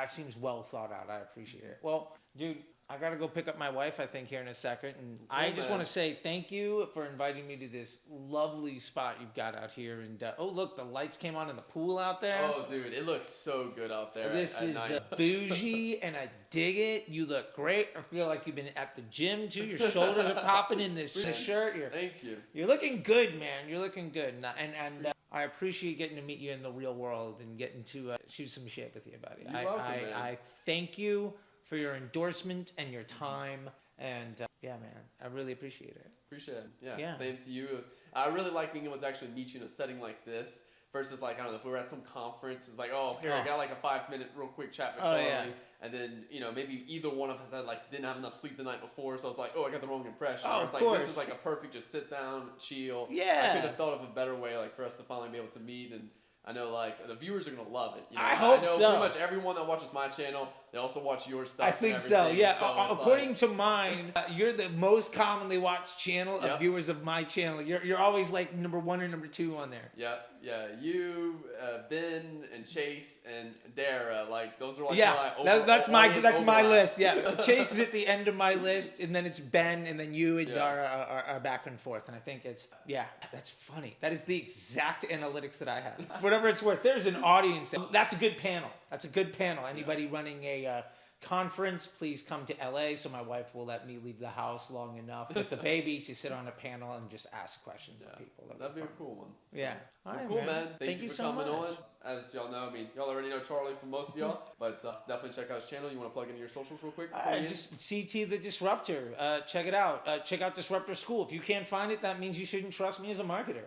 seems well thought out. I appreciate it. Well, dude, I gotta go pick up my wife, I think, here in a second. And I just want to say thank you for inviting me to this lovely spot you've got out here. And oh, look, the lights came on in the pool out there. Oh, dude, it looks so good out there. This is bougie, and I dig it. You look great. I feel like you've been at the gym too. Your shoulders are popping in this shirt. Thank you. You're looking good, man. You're looking good. And I appreciate getting to meet you in the real world and getting to shoot some shit with you, buddy. You're welcome, man. I thank you for your endorsement and your time. And yeah, man, I really appreciate it. Appreciate it. Yeah. Same to you. I really like being able to actually meet you in a setting like this versus like, I don't know, if we were at some conference, it's like, I got like a 5-minute real quick chat with Charlie. Yeah. And then, maybe either one of us didn't have enough sleep the night before. So I was like, I got the wrong impression. Oh, it's of like, course. this is like a perfect, just sit down, chill. Yeah. I could have thought of a better way for us to finally be able to meet. And I know the viewers are going to love it. I hope so. Pretty much everyone that watches my channel, they also watch your stuff. I think so. Yeah. So according to mine, you're the most commonly watched channel of viewers of my channel. You're always like number 1 or number 2 on there. Yeah. You, Ben, and Chase, and Dara, those are like that's my list. Yeah. Chase is at the end of my list, and then it's Ben, and then you and Dara are back and forth. And I think that's funny. That is the exact analytics that I have. For whatever it's worth, there's an audience. That's a good panel. Anybody running a conference, please come to LA so my wife will let me leave the house long enough with the baby to sit on a panel and just ask questions of people. That'd be a cool one. So. Yeah. All right, cool, man. Thank you for coming on. As y'all know, y'all already know Charlie from most of y'all, but definitely check out his channel. You want to plug into your socials real quick? Just CT the Disruptor. Check it out. Check out Disruptor School. If you can't find it, that means you shouldn't trust me as a marketer.